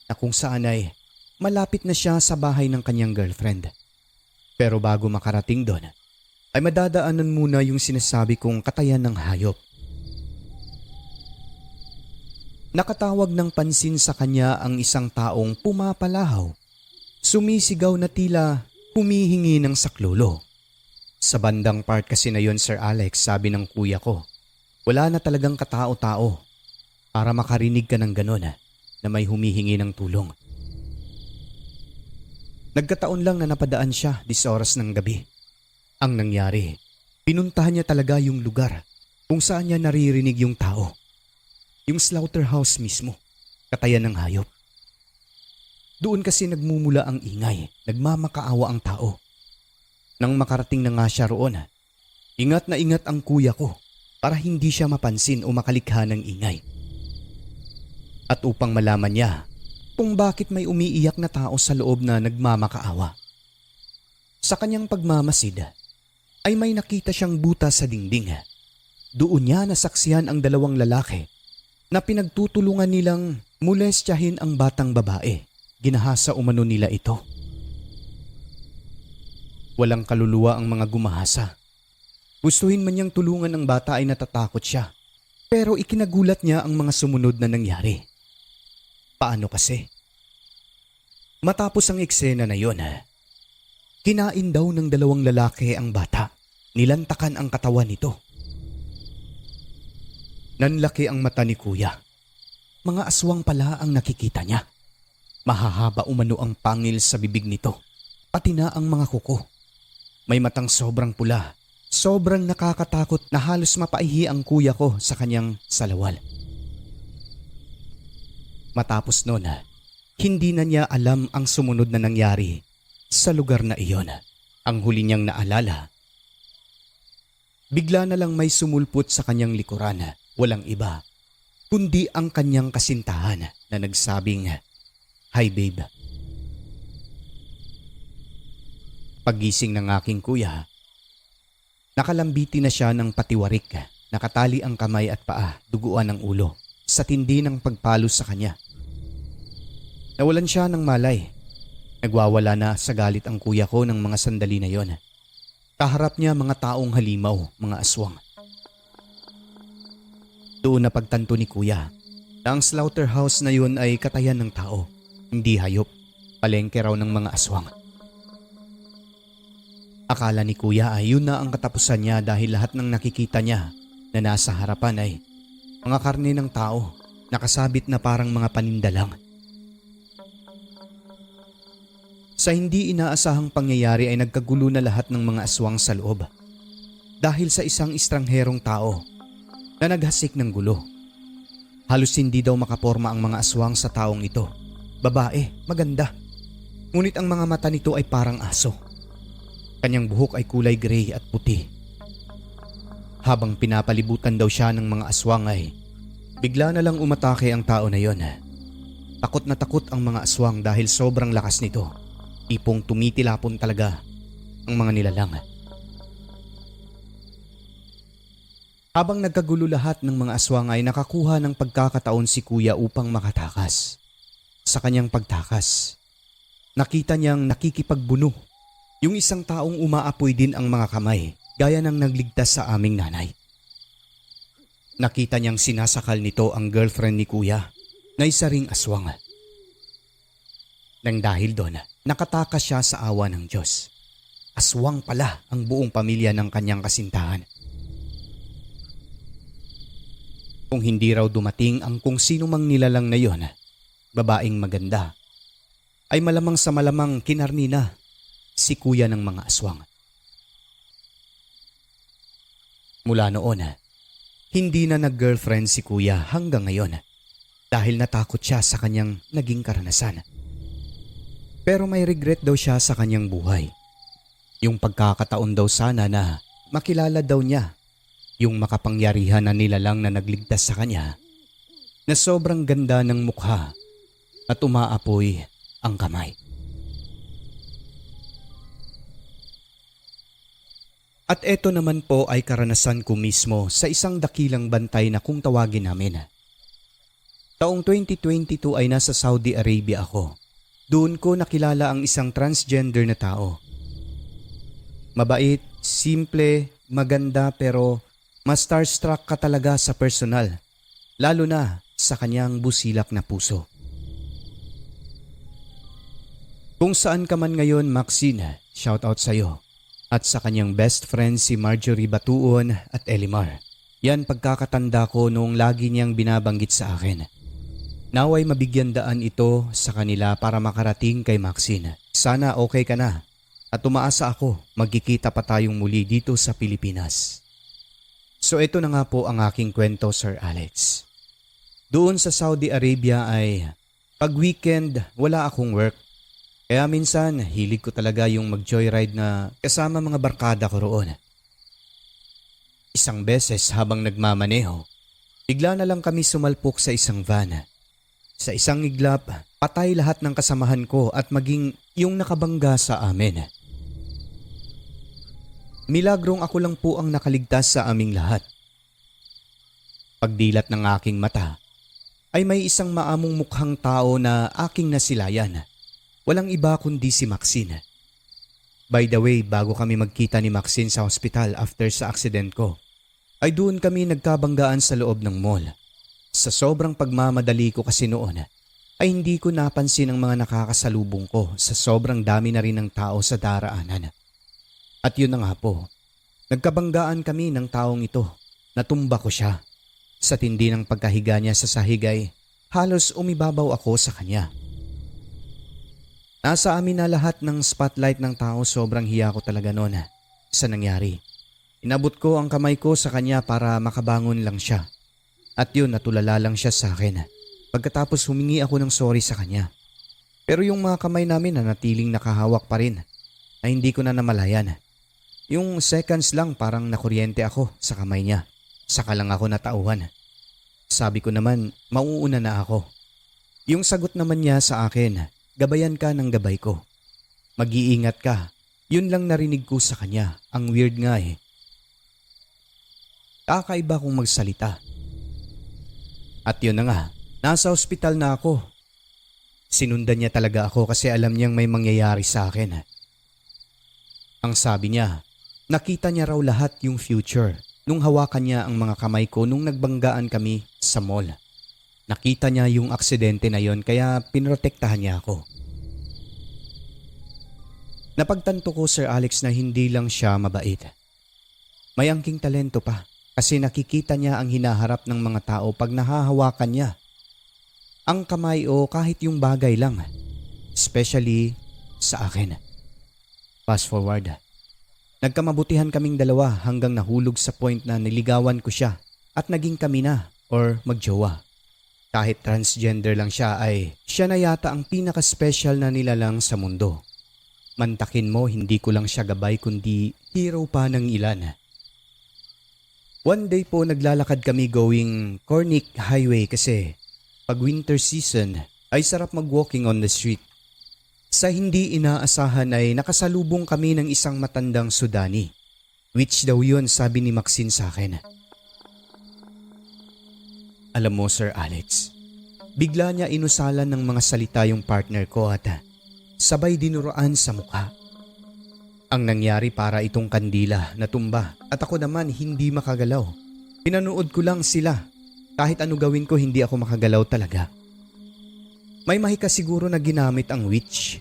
na kung saan ay malapit na siya sa bahay ng kanyang girlfriend. Pero bago makarating doon, ay madadaanan muna yung sinasabi kong katayan ng hayop. Nakatawag ng pansin sa kanya ang isang taong pumapalahaw, sumisigaw na tila humihingi ng saklolo. Sa bandang part kasi na yon, Sir Alex, sabi ng kuya ko, wala na talagang katao-tao para makarinig ka ng ganon na may humihingi ng tulong. Nagkataon lang na napadaan siya 10 oras ng gabi. Ang nangyari, pinuntahan niya talaga yung lugar kung saan niya naririnig yung tao. Yung slaughterhouse mismo, katayan ng hayop. Doon kasi nagmumula ang ingay, nagmamakaawa ang tao. Nang makarating na nga siya roon, ingat na ingat ang kuya ko para hindi siya mapansin o makalikha ng ingay. At upang malaman niya kung bakit may umiiyak na tao sa loob na nagmamakaawa. Sa kanyang pagmamasid, ay may nakita siyang butas sa dingding. Doon niya nasaksihan ang 2 lalaki na pinagtutulungan nilang molestyahin ang batang babae. Ginahasa umano nila ito. Walang kaluluwa ang mga gumahasa. Gustuhin man niyang tulungan ang bata ay natatakot siya. Pero ikinagulat niya ang mga sumunod na nangyari. Paano kasi? Matapos ang eksena na yon, kinain daw ng 2 lalaki ang bata. Nilantakan ang katawan nito. Nanlaki ang mata ni kuya. Mga aswang pala ang nakikita niya. Mahahaba umano ang pangil sa bibig nito, pati na ang mga kuko. May matang sobrang pula, sobrang nakakatakot na halos mapaihi ang kuya ko sa kanyang salawal. Matapos noon, hindi na niya alam ang sumunod na nangyari sa lugar na iyon. Ang huli niyang naalala, bigla na lang may sumulpot sa kanyang likuran. Walang iba, kundi ang kanyang kasintahan na nagsabing, "Hi babe." Paggising ng aking kuya, nakalambiti na siya ng patiwarik, nakatali ang kamay at paa, duguan ang ulo, sa tindi ng pagpalo sa kanya. Nawalan siya ng malay. Nagwawala na sa galit ang kuya ko ng mga sandali na yon. Kaharap niya mga taong halimaw, mga aswang. Doon na pagtanto ni kuya na ang slaughterhouse na yun ay katayan ng tao, hindi hayop, palengke raw ng mga aswang. Akala ni kuya ay yun na ang katapusan niya dahil lahat ng nakikita niya na nasa harapan ay mga karne ng tao, nakasabit na parang mga paninda lang. Sa hindi inaasahang pangyayari ay nagkagulo na lahat ng mga aswang sa loob dahil sa isang estrangherong tao na naghasik ng gulo. Halos hindi daw makaporma ang mga aswang sa taong ito. Babae, maganda. Ngunit ang mga mata nito ay parang aso. Kanyang buhok ay kulay gray at puti. Habang pinapalibutan daw siya ng mga aswang ay bigla na lang umatake ang tao na yon. Takot na takot ang mga aswang dahil sobrang lakas nito. Tipong tumitilapon talaga ang mga nilalang. Habang nagkagulo lahat ng mga aswang ay nakakuha ng pagkakataon si kuya upang makatakas. Sa kanyang pagtakas, nakita niyang nakikipagbuno yung isang taong umaapoy din ang mga kamay gaya ng nagligtas sa aming nanay. Nakita niyang sinasakal nito ang girlfriend ni kuya na isa ring aswang. Nang dahil doon, nakatakas siya sa awa ng Diyos. Aswang pala ang buong pamilya ng kanyang kasintahan. Kung hindi raw dumating ang kung sino mang nilalang na yon, babaeng maganda, ay malamang sa malamang kinarni na si kuya ng mga aswang. Mula noon, hindi na nag-girlfriend si kuya hanggang ngayon dahil natakot siya sa kanyang naging karanasan. Pero may regret daw siya sa kanyang buhay. Yung pagkakataon daw sana na makilala daw niya yung makapangyarihan na nilalang na nagligtas sa kanya, na sobrang ganda ng mukha at umaapoy ang kamay. At eto naman po ay karanasan ko mismo sa isang dakilang bantay na kung tawagin namin. Taong 2022 ay nasa Saudi Arabia ako. Doon ko nakilala ang isang transgender na tao. Mabait, simple, maganda pero mas starstruck ka talaga sa personal. Lalo na sa kanyang busilak na puso. Kung saan ka man ngayon, Maxine, shoutout sa'yo. At sa kanyang best friend si Marjorie Batuon at Elimar. Yan pagkakatanda ko noong lagi niyang binabanggit sa akin. Naway mabigyan daan ito sa kanila para makarating kay Maxine. Sana okay ka na at umaasa ako magkikita pa tayong muli dito sa Pilipinas. So ito na nga po ang aking kwento, Sir Alex. Doon sa Saudi Arabia ay pag weekend wala akong work. Kaya minsan hilig ko talaga yung mag-joyride na kasama mga barkada ko roon. Isang beses habang nagmamaneho, bigla na lang kami sumalpok sa isang van. Sa isang iglap, patay lahat ng kasamahan ko at maging yung nakabangga sa amin. Milagrong ako lang po ang nakaligtas sa aming lahat. Pagdilat ng aking mata, ay may isang maamong mukhang tao na aking nasilayan. Walang iba kundi si Maxine. By the way, bago kami magkita ni Maxine sa hospital after sa aksident ko, ay doon kami nagkabanggaan sa loob ng mall. Sa sobrang pagmamadali ko kasi noon, ay hindi ko napansin ang mga nakakasalubong ko sa sobrang dami na rin ng tao sa daraanan. At yun na nga po, nagkabanggaan kami ng taong ito. Natumba ko siya. Sa tindi ng pagkahiga niya sa sahigay, halos umibabaw ako sa kanya. Nasa amin na lahat ng spotlight ng tao, sobrang hiya ko talaga noon sa nangyari. Inabot ko ang kamay ko sa kanya para makabangon lang siya. At yun, natulala lang siya sa akin. Pagkatapos humingi ako ng sorry sa kanya. Pero yung mga kamay namin nanatiling nakahawak pa rin na hindi ko na namalayan. Yung seconds lang parang nakuryente ako sa kamay niya. Saka lang ako natauhan. Sabi ko naman, mauuna na ako. Yung sagot naman niya sa akin, gabayan ka ng gabay ko. Mag-iingat ka. Yun lang narinig ko sa kanya. Ang weird nga eh. Kakaiba kong magsalita. At yun na nga, nasa ospital na ako. Sinundan niya talaga ako kasi alam niyang may mangyayari sa akin. Ang sabi niya, nakita niya raw lahat yung future nung hawakan niya ang mga kamay ko nung nagbanggaan kami sa mall. Nakita niya yung aksidente na yon kaya pinrotektahan niya ako. Napagtanto ko, Sir Alex, na hindi lang siya mabait. May angking talento pa kasi nakikita niya ang hinaharap ng mga tao pag nahahawakan niya. Ang kamay o kahit yung bagay lang. Especially sa akin. Fast forward. Nagkamabutihan kaming dalawa hanggang nahulog sa point na niligawan ko siya at naging kami na or magjowa. Kahit transgender lang siya ay siya na yata ang pinaka-special na nilalang sa mundo. Mantakin mo, hindi ko lang siya gabay kundi hero pa ng ilan. One day po naglalakad kami going Cornic Highway kasi pag winter season ay sarap mag-walking on the street. Sa hindi inaasahan ay nakasalubong kami ng isang matandang Sudani. Which daw yun, sabi ni Maxine sa akin. Alam mo, Sir Alex, bigla niya inusalan ng mga salita yung partner ko at sabay dinuroan sa mukha. Ang nangyari para itong kandila na tumba at ako naman hindi makagalaw. Pinanood ko lang sila. Kahit ano gawin ko hindi ako makagalaw talaga. May mahika siguro na ginamit ang witch.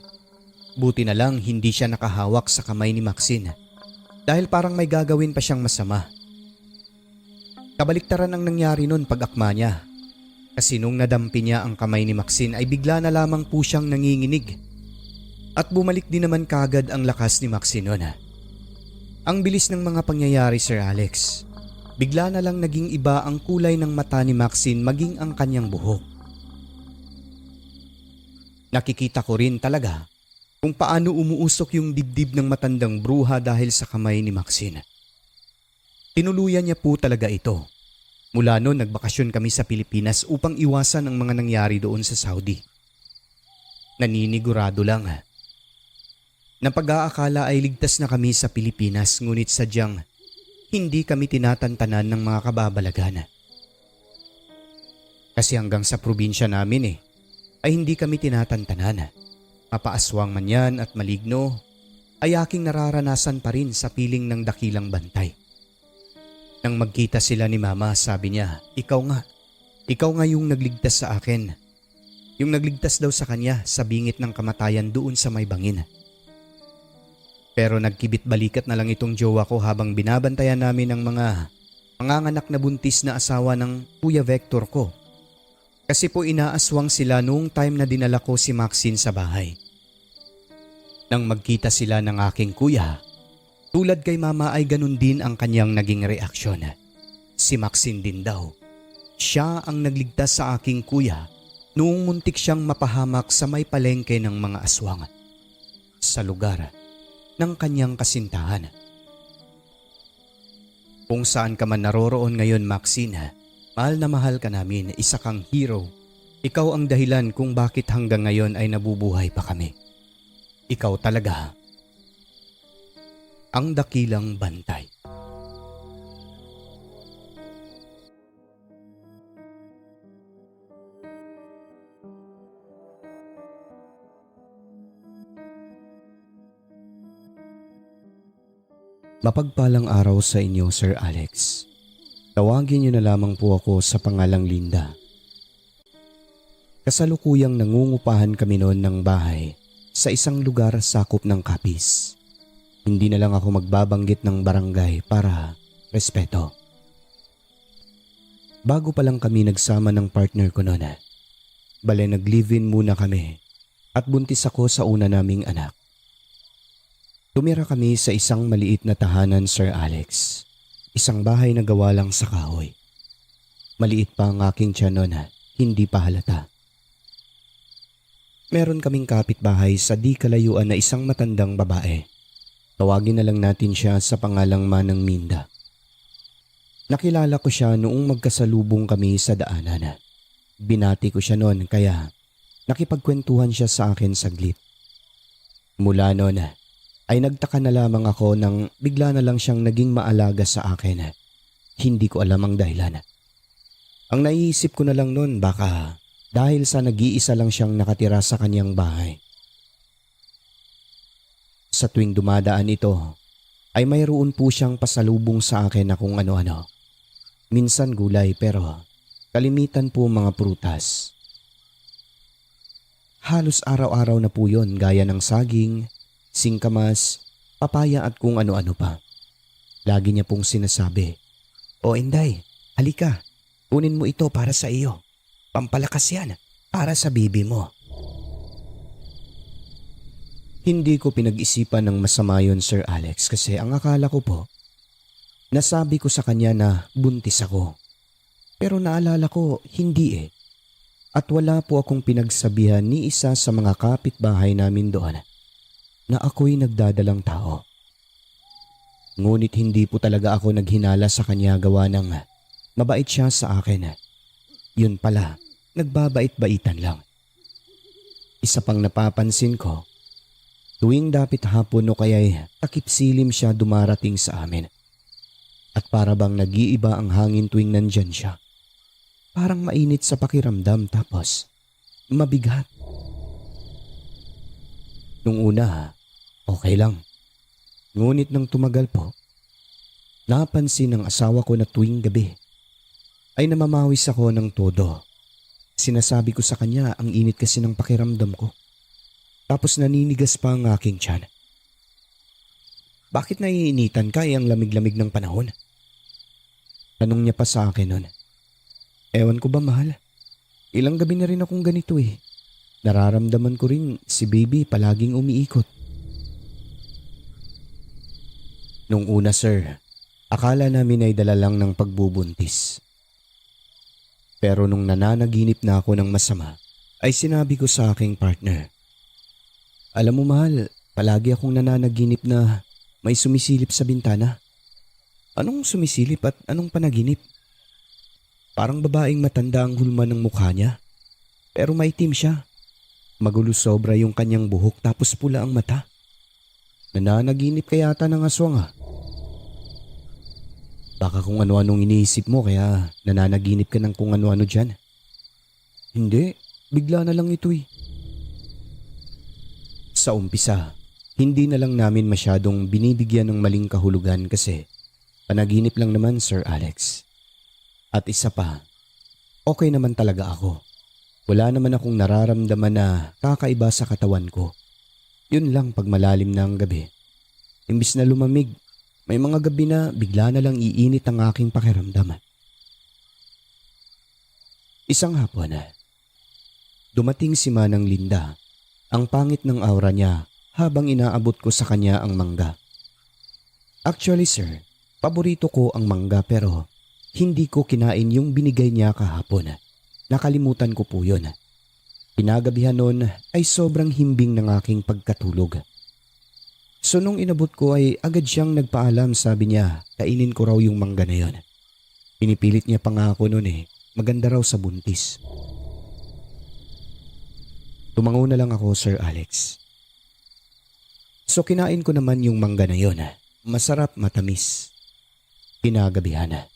Buti na lang hindi siya nakahawak sa kamay ni Maxine dahil parang may gagawin pa siyang masama. Kabaliktaran ang nangyari nun pag-akma niya. Kasi nung nadampi niya ang kamay ni Maxine ay bigla na lamang po siyang nanginginig. At bumalik din naman kagad ang lakas ni Maxine nun. Ang bilis ng mga pangyayari, Sir Alex. Bigla na lang naging iba ang kulay ng mata ni Maxine maging ang kanyang buhok. Nakikita ko rin talaga kung paano umuusok yung dibdib ng matandang bruha dahil sa kamay ni Maxine. Tinuluyan niya po talaga ito. Mula noon nagbakasyon kami sa Pilipinas upang iwasan ang mga nangyari doon sa Saudi. Naninigurado lang na pag-aakala ay ligtas na kami sa Pilipinas, ngunit sadyang hindi kami tinatantanan ng mga kababalagan. Kasi hanggang sa probinsya namin ay hindi kami tinatantanan. Mapaaswang man yan at maligno ay aking nararanasan pa rin sa piling ng dakilang bantay. Nang magkita sila ni Mama, sabi niya, ikaw nga yung nagligtas sa akin. Yung nagligtas daw sa kanya sa bingit ng kamatayan doon sa may bangin. Pero nagkibit balikat na lang itong jowa ko habang binabantayan namin ang mga manganganak na buntis na asawa ng Kuya Vector ko. Kasi po inaaswang sila noong time na dinala ko si Maxine sa bahay. Nang magkita sila ng aking kuya, tulad kay Mama ay ganun din ang kanyang naging reaksyon. Si Maxine din daw. Siya ang nagligtas sa aking kuya noong muntik siyang mapahamak sa may palengke ng mga aswang sa lugar ng kanyang kasintahan. Kung saan ka man naroroon ngayon, Maxine, mahal na mahal ka namin, isa kang hero. Ikaw ang dahilan kung bakit hanggang ngayon ay nabubuhay pa kami. Ikaw talaga ang dakilang bantay. Mapagpalang araw sa inyo, Sir Alex. Tawagin niyo na lamang po ako sa pangalang Linda. Kasalukuyang nangungupahan kami noon ng bahay sa isang lugar sakop ng Capiz. Hindi na lang ako magbabanggit ng barangay para respeto. Bago pa lang kami nagsama ng partner ko noon, bale nag-live-in muna kami at buntis ako sa una naming anak. Tumira kami sa isang maliit na tahanan, Sir Alex. Isang bahay na gawa lang sa kahoy. Maliit pa ang aking tiyan noon, hindi pa halata. Meron kaming kapitbahay sa di kalayuan na isang matandang babae. Tawagin na lang natin siya sa pangalang Manang Minda. Nakilala ko siya noong magkasalubong kami sa daanan. Binati ko siya noon kaya nakipagkwentuhan siya sa akin saglit. Mula noon ay nagtaka na lamang ako nang bigla na lang siyang naging maalaga sa akin. Hindi ko alam ang dahilan. Ang naiisip ko na lang noon baka dahil sa nag-iisa lang siyang nakatira sa kanyang bahay. Sa tuwing dumadaan ito ay mayroon po siyang pasalubong sa akin na kung ano-ano. Minsan gulay pero kalimitan po mga prutas. Halos araw-araw na po yon gaya ng saging, singkamas, papaya at kung ano-ano pa. Lagi niya pong sinasabi, "O Inday, halika, kunin mo ito para sa iyo. Pampalakas yan para sa bibi mo." Hindi ko pinag-isipan ng masama yun, Sir Alex, kasi ang akala ko po, nasabi ko sa kanya na buntis ako. Pero naalala ko, hindi At wala po akong pinagsabihan ni isa sa mga kapitbahay namin doon na ako'y nagdadalang tao. Ngunit hindi po talaga ako naghinala sa kanya gawa ng mabait siya sa akin. Yun pala, nagbabait-baitan lang. Isa pang napapansin ko, tuwing dapit hapon o kaya'y takip silim siya dumarating sa amin. At para bang nag-iiba ang hangin tuwing nandyan siya. Parang mainit sa pakiramdam tapos mabigat. Nung una, okay lang. Ngunit nang tumagal po, napansin ng asawa ko na tuwing gabi ay namamawis ako ng todo. Sinasabi ko sa kanya ang init kasi ng pakiramdam ko. Tapos naninigas pa ang aking tiyan. Bakit naiinitan ka ang lamig-lamig ng panahon? Tanong niya pa sa akin noon. Ewan ko ba mahal? Ilang gabi na rin akong ganito Nararamdaman ko rin si baby palaging umiikot. Nung una sir, akala namin ay dala lang ng pagbubuntis. Pero nung nananaginip na ako ng masama, ay sinabi ko sa aking partner. Alam mo mahal, palagi akong nananaginip na may sumisilip sa bintana. Anong sumisilip at anong panaginip? Parang babaeng matanda ang hulma ng mukha niya. Pero maitim siya. Magulo sobra yung kanyang buhok tapos pula ang mata. Nananaginip kaya ata ng aswang ah. Baka kung ano-anong iniisip mo kaya nananaginip ka ng kung ano-ano dyan. Hindi, bigla na lang ito eh. Sa umpisa, hindi na lang namin masyadong binibigyan ng maling kahulugan kasi panaginip lang naman Sir Alex. At isa pa, okay naman talaga ako. Wala naman akong nararamdaman na kakaiba sa katawan ko. Yun lang pag malalim na ang gabi. Imbis na lumamig, may mga gabi na bigla na lang iinit ang aking pakiramdam. Isang hapon, dumating si Manang Linda. Ang pangit ng aura niya habang inaabot ko sa kanya ang mangga. Actually sir, paborito ko ang mangga pero hindi ko kinain yung binigay niya kahapon. Nakalimutan ko po yun. Pinagabihan nun ay sobrang himbing ng aking pagkatulog. So nung inabot ko ay agad siyang nagpaalam, sabi niya kainin ko raw yung mangga na yun. Pinipilit niya pa nga ako nun maganda raw sa buntis. Tumango na lang ako Sir Alex. So kinain ko naman yung mangga na yun. Masarap, matamis. Pinagabihan.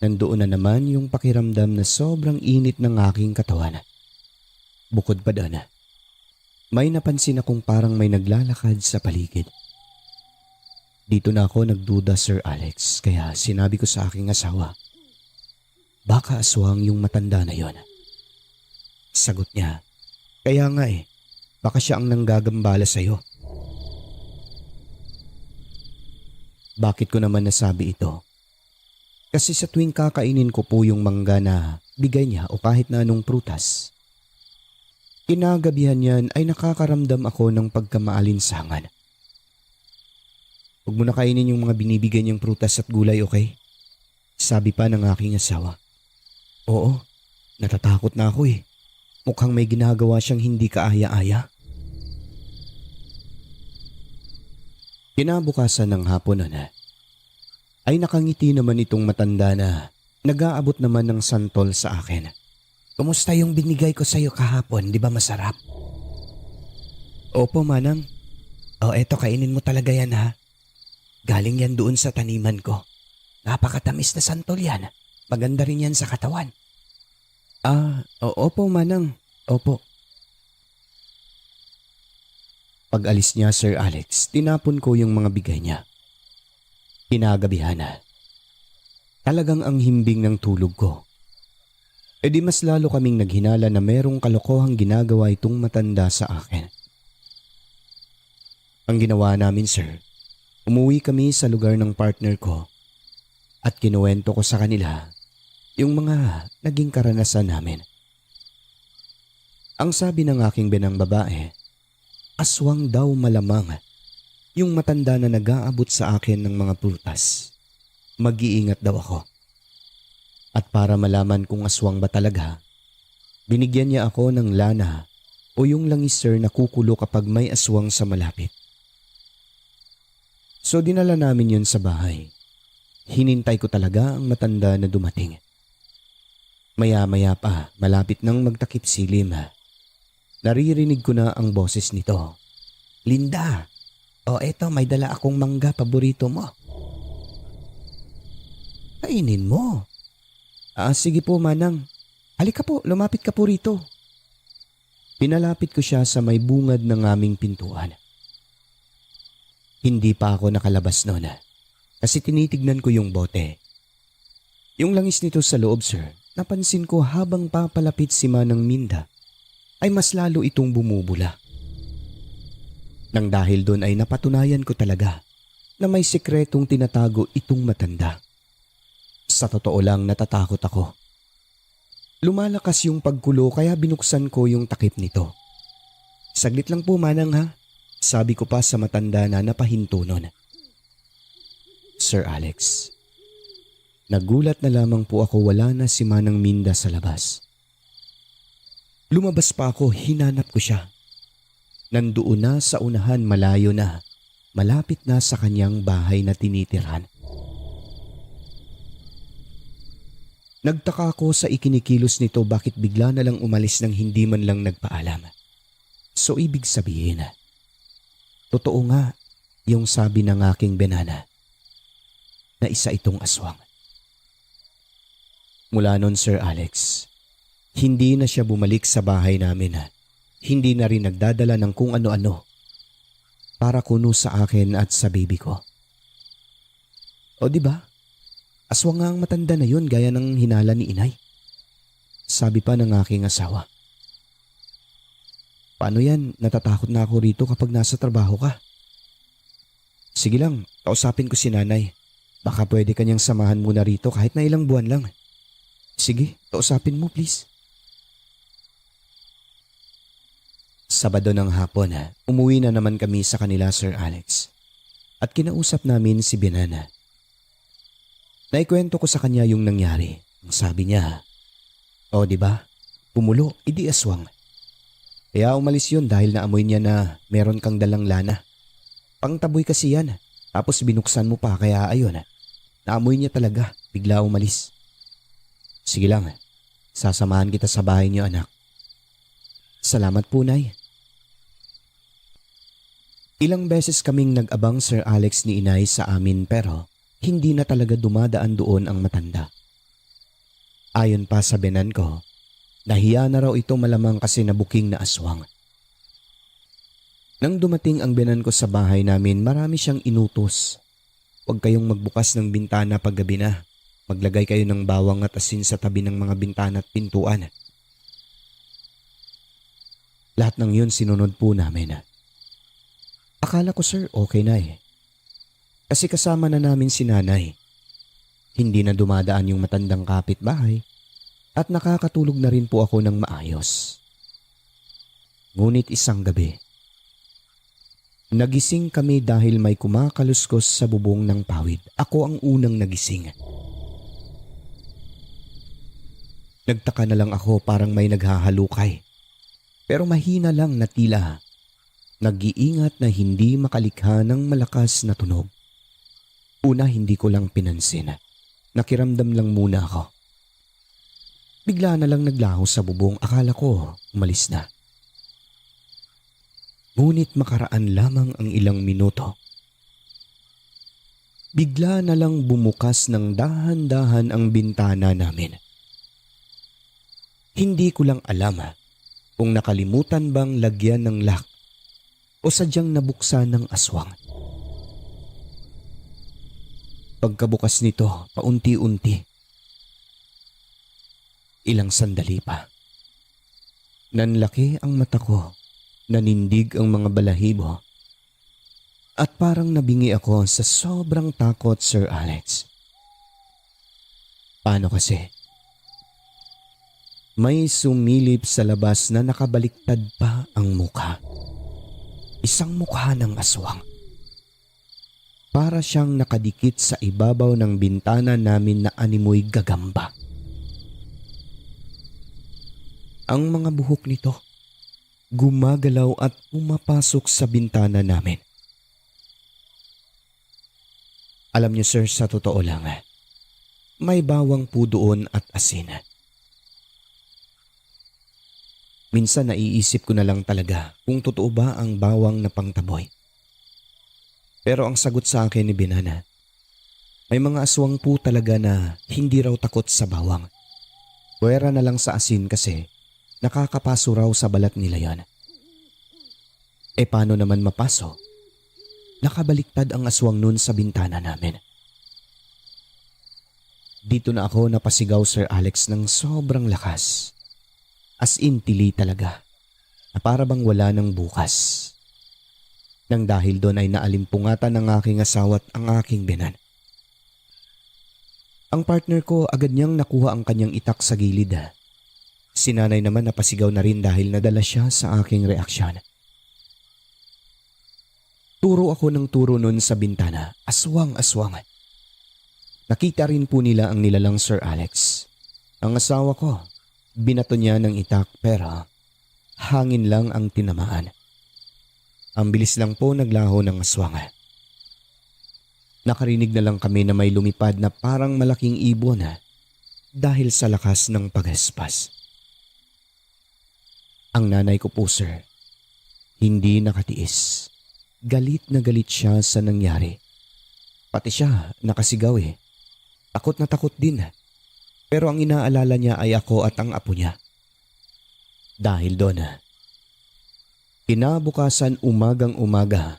Nandoon na naman yung pakiramdam na sobrang init ng aking katawan. Bukod pa doon, may napansin akong parang may naglalakad sa paligid. Dito na ako nagduda Sir Alex kaya sinabi ko sa aking asawa, baka aswang yung matanda na yon. Sagot niya, kaya nga baka siya ang nanggagambala sa'yo. Bakit ko naman nasabi ito? Kasi sa tuwing kakainin ko po yung mangga na bigay niya o kahit na anong prutas, kinagabihan niyan ay nakakaramdam ako ng pagkamaalinsangan. Huwag mo na kainin yung mga binibigay niyang prutas at gulay, okay? Sabi pa ng aking asawa. Oo, natatakot na ako Mukhang may ginagawa siyang hindi kaaya-aya. Kinabukasan ng hapon ay nakangiti naman itong matanda na nag-aabot naman ng santol sa akin. Kumusta yung binigay ko sa'yo kahapon? Di ba masarap? Opo, Manang. O eto, kainin mo talaga yan ha. Galing yan doon sa taniman ko. Napakatamis na santol yan. Maganda rin yan sa katawan. Opo, Manang. Opo. Pag alis niya, Sir Alex, tinapon ko yung mga bigay niya. Kinagabihan talagang ang himbing ng tulog ko. E di mas lalo kaming naghinala na merong kalokohang ginagawa itong matanda sa akin. Ang ginawa namin sir, umuwi kami sa lugar ng partner ko at kinuwento ko sa kanila yung mga naging karanasan namin. Ang sabi ng aking binang babae, aswang daw malamang yung matanda na nag-aabot sa akin ng mga prutas. Mag-iingat daw ako. At para malaman kung aswang ba talaga, binigyan niya ako ng lana o yung langis sir na kukulo kapag may aswang sa malapit. So dinala namin yun sa bahay. Hinintay ko talaga ang matanda na dumating. Maya-maya pa, malapit nang magtakip silim. Naririnig ko na ang boses nito. Linda! O eto, may dala akong mangga, paborito mo. Kainin mo. Sige po, Manang. Halika po, lumapit ka po rito. Pinalapit ko siya sa may bungad ng aming pintuan. Hindi pa ako nakalabas noon kasi tinitignan ko yung bote. Yung langis nito sa loob, sir, napansin ko habang papalapit si Manang Minda ay mas lalo itong bumubula. Nang dahil doon ay napatunayan ko talaga na may sikretong tinatago itong matanda. Sa totoo lang natatakot ako. Lumalakas yung pagkulo kaya binuksan ko yung takip nito. Saglit lang po Manang ha, sabi ko pa sa matanda na napahinto nun. Sir Alex, nagulat na lamang po ako wala na si Manang Minda sa labas. Lumabas pa ako, hinanap ko siya. Nandoon na sa unahan, malayo na, malapit na sa kanyang bahay na tinitirhan. Nagtaka ako sa ikinikilos nito, bakit bigla na lang umalis nang hindi man lang nagpaalam. So ibig sabihin, totoo nga yung sabi ng aking binana na isa itong aswang. Mula noon, Sir Alex, hindi na siya bumalik sa bahay namin. Hindi na rin nagdadala ng kung ano-ano para kuno sa akin at sa baby ko. O diba? Aswang nga ang matanda na yun, gaya ng hinala ni inay. Sabi pa ng aking asawa. Paano yan? Natatakot na ako rito kapag nasa trabaho ka. Sige lang, kausapin ko si nanay. Baka pwede kanyang samahan muna rito kahit na ilang buwan lang. Sige, kausapin mo please. Sabado ng hapon, umuwi na naman kami sa kanila, Sir Alex. At kinausap namin si Binana. Naikwento ko sa kanya yung nangyari. Ang sabi niya, "O diba, pumulo, idi aswang." Kaya umalis yun dahil naamoy niya na meron kang dalang lana. Pangtaboy kasi yan, tapos binuksan mo pa kaya ayun, naamoy niya talaga, bigla umalis. Sige lang, sasamahan kita sa bahay niyo anak. Salamat po, Nay. Ilang beses kaming nag-abang, Sir Alex, ni inay sa amin pero hindi na talaga dumadaan doon ang matanda. Ayon pa sa binan ko, nahiya na raw ito malamang kasi nabuking na aswang. Nang dumating ang binan ko sa bahay namin, marami siyang inutos. Huwag kayong magbukas ng bintana paggabi na. Maglagay kayo ng bawang at asin sa tabi ng mga bintana at pintuan. Lahat ng yun sinunod po namin. Akala ko, sir, okay na eh. Kasi kasama na namin si nanay. Hindi na dumadaan yung matandang kapitbahay at nakakatulog na rin po ako ng maayos. Ngunit isang gabi, nagising kami dahil may kumakaluskos sa bubong ng pawid. Ako ang unang nagising. Nagtaka na lang ako, parang may naghahalukay. Pero mahina lang na tila. Nag-iingat na hindi makalikha ng malakas na tunog. Una, hindi ko lang pinansin. Nakiramdam lang muna ako. Bigla na lang naglaho sa bubong, akala ko umalis na. Ngunit makaraan lamang ang ilang minuto. Bigla na lang bumukas ng dahan-dahan ang bintana namin. Hindi ko lang alam kung nakalimutan bang lagyan ng lock o sadyang nabuksan ng aswang. Pagkabukas nito, paunti-unti. Ilang sandali pa. Nanlaki ang mata ko, nanindig ang mga balahibo, at parang nabingi ako sa sobrang takot, Sir Alex. Paano kasi? May sumilip sa labas na nakabaliktad pa ang mukha. Isang mukha ng aswang. Para siyang nakadikit sa ibabaw ng bintana namin na animoy gagamba. Ang mga buhok nito gumagalaw at pumapasok sa bintana namin. Alam niyo, sir, sa totoo lang, may bawang po doon at asin. Minsan naiisip ko na lang talaga kung totoo ba ang bawang na pangtaboy. Pero ang sagot sa akin ni Binana, may mga aswang po talaga na hindi raw takot sa bawang. Puwera na lang sa asin kasi nakakapaso raw sa balat nila yan. E paano naman mapaso? Nakabaliktad ang aswang nun sa bintana namin. Dito na ako napasigaw, Sir Alex, ng sobrang lakas. As in tili talaga, na para bang wala ng bukas. Nang dahil doon ay naalimpungatan ng aking asawa at ang aking binan. Ang partner ko agad niyang nakuha ang kanyang itak sa gilid. Si nanay naman napasigaw na rin dahil nadala siya sa aking reaksyon. Turo ako ng turo nun sa bintana, aswang-aswang. Nakita rin po nila ang nilalang, Sir Alex. Ang asawa ko, binato niya ng itak pero hangin lang ang tinamaan. Ang bilis lang po naglaho ng aswang. Nakarinig na lang kami na may lumipad na parang malaking ibon dahil sa lakas ng pagaspas. Ang nanay ko po, sir, hindi nakatiis. Galit na galit siya sa nangyari. Pati siya nakasigaw eh. Takot na takot din. Pero ang inaalala niya ay ako at ang apo niya. Dahil doon, kinabukasan umagang umaga,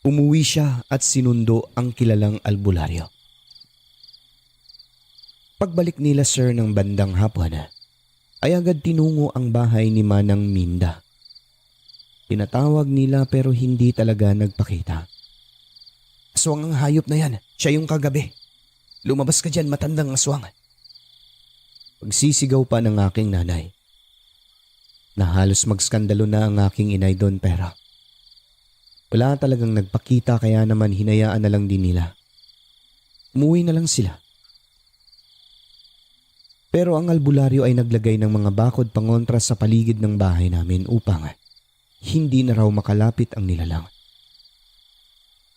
umuwi siya at sinundo ang kilalang albularyo. Pagbalik nila, sir, ng bandang hapon, ay agad tinungo ang bahay ni Manang Minda. Tinatawag nila pero hindi talaga nagpakita. Aswang ang hayop na yan, siya yung kagabi. Lumabas ka dyan, matandang aswang. Pagsisigaw pa ng aking nanay. Na halos magskandalo na ang aking inay doon, pero wala talagang nagpakita, kaya naman hinayaan na lang din nila. Umuwi na lang sila. Pero ang albularyo ay naglagay ng mga bakod pangontra sa paligid ng bahay namin upang hindi na raw makalapit ang nilalang.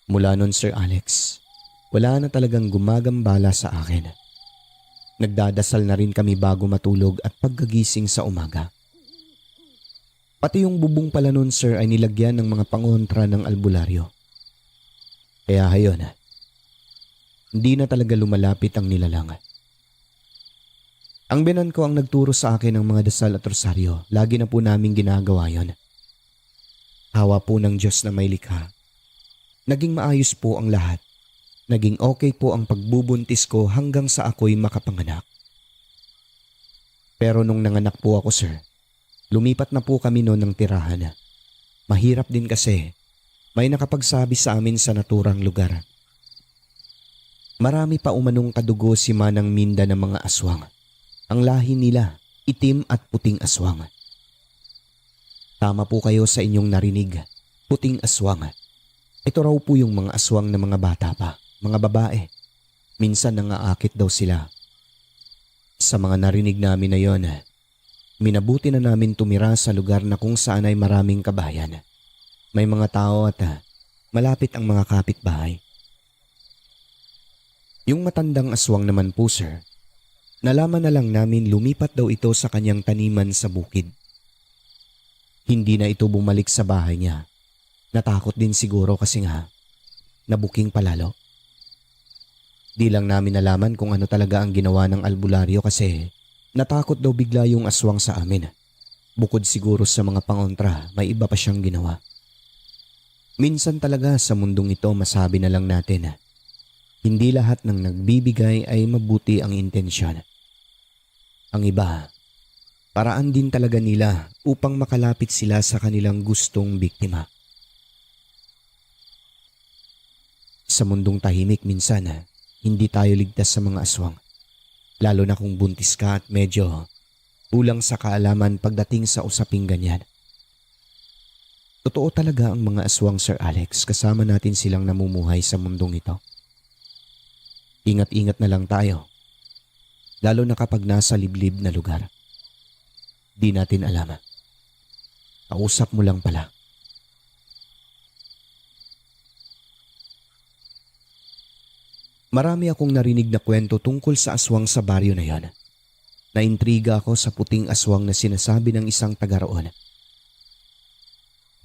Mula noon, Sir Alex, wala na talagang gumagambala sa akin. Nagdadasal na rin kami bago matulog at pagkagising sa umaga. Pati yung bubong pala nun, sir, ay nilagyan ng mga pangontra ng albularyo. Kaya hayon, hindi na talaga lumalapit ang nilalang. Ang binan ko ang nagturo sa akin ng mga dasal at rosaryo. Lagi na po naming ginagawa yon. Hawa po ng Diyos na may likha. Naging maayos po ang lahat. Naging okay po ang pagbubuntis ko hanggang sa ako'y makapanganak. Pero nung nanganak po ako, sir, lumipat na po kami noon ng tirahan. Mahirap din kasi may nakapagsabi sa amin sa naturang lugar. Marami pa umanong kadugo si Manang Minda ng mga aswang. Ang lahi nila, itim at puting aswang. Tama po kayo sa inyong narinig, puting aswang. Ito raw po yung mga aswang na mga bata pa, mga babae. Minsan nangaakit daw sila. Sa mga narinig namin na yon, minabuti na namin tumira sa lugar na kung saan ay maraming kabayan. May mga tao at malapit ang mga kapitbahay. Yung matandang aswang naman po, sir, nalaman na lang namin lumipat daw ito sa kanyang taniman sa bukid. Hindi na ito bumalik sa bahay niya. Natakot din siguro kasi nga nabuking palalo. Di lang namin nalaman kung ano talaga ang ginawa ng albularyo kasi natakot daw bigla yung aswang sa amin. Bukod siguro sa mga pangontra, may iba pa siyang ginawa. Minsan talaga sa mundong ito masabi na lang natin, hindi lahat ng nagbibigay ay mabuti ang intensyon. Ang iba, paraan din talaga nila upang makalapit sila sa kanilang gustong biktima. Sa mundong tahimik minsan, hindi tayo ligtas sa mga aswang. Lalo na kung buntis ka at medyo kulang sa kaalaman pagdating sa usaping ganyan. Totoo talaga ang mga aswang, Sir Alex, kasama natin silang namumuhay sa mundong ito. Ingat-ingat na lang tayo, lalo na kapag nasa liblib na lugar. Di natin alam. Kausap mo lang pala. Marami akong narinig na kwento tungkol sa aswang sa baryo na yon. Naintriga ako sa puting aswang na sinasabi ng isang taga roon.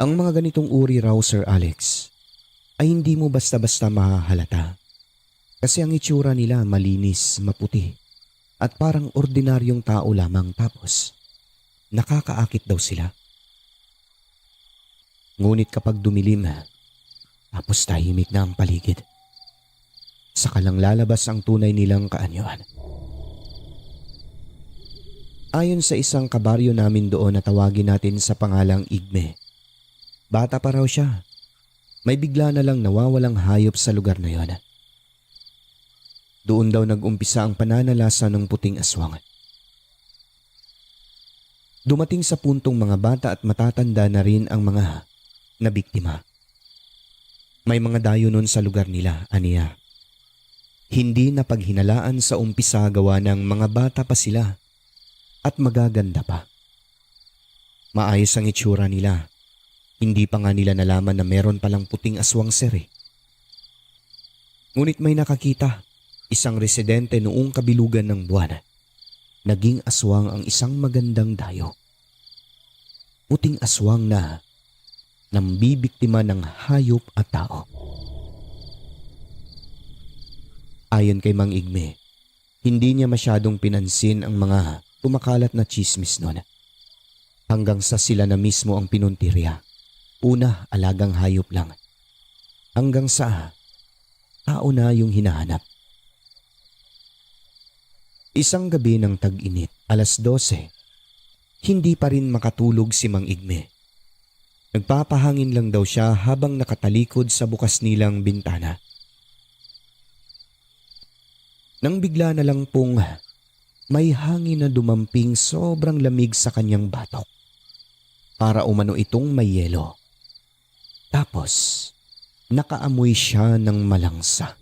Ang mga ganitong uri raw, Sir Alex, ay hindi mo basta-basta mahahalata. Kasi ang itsura nila malinis, maputi, at parang ordinaryong tao lamang, tapos nakakaakit daw sila. Ngunit kapag dumilim, tapos tahimik na ang paligid, saka lang lalabas ang tunay nilang kaanyuan. Ayon sa isang kabaryo namin doon na tawagin natin sa pangalang Igme, bata pa raw siya. May bigla na lang nawawalang hayop sa lugar na yon. Doon daw nag-umpisa ang pananalasa ng puting aswang. Dumating sa puntong mga bata at matatanda na rin ang mga nabiktima. May mga dayo nun sa lugar nila, aniya. Hindi na paghinalaan sa umpisa gawa ng mga bata pa sila at magaganda pa. Maayos ang itsura nila. Hindi pa nga nila nalaman na meron palang puting aswang sir eh. Ngunit may nakakita, isang residente noong kabilugan ng buwan. Naging aswang ang isang magandang dayo. Puting aswang na nambibiktima ng hayop at tao. Ayon kay Mang Igme, hindi niya masyadong pinansin ang mga kumakalat na tsismis noon. Hanggang sa sila na mismo ang pinuntirya. Una, alagang hayop lang. Hanggang sa tao na yung hinahanap. Isang gabi ng tag-init, 12:00, hindi pa rin makatulog si Mang Igme. Nagpapahangin lang daw siya habang nakatalikod sa bukas nilang bintana. Nang bigla na lang pong may hangin na dumamping sobrang lamig sa kanyang batok. Para umano itong may yelo. Tapos, nakaamoy siya ng malangsa.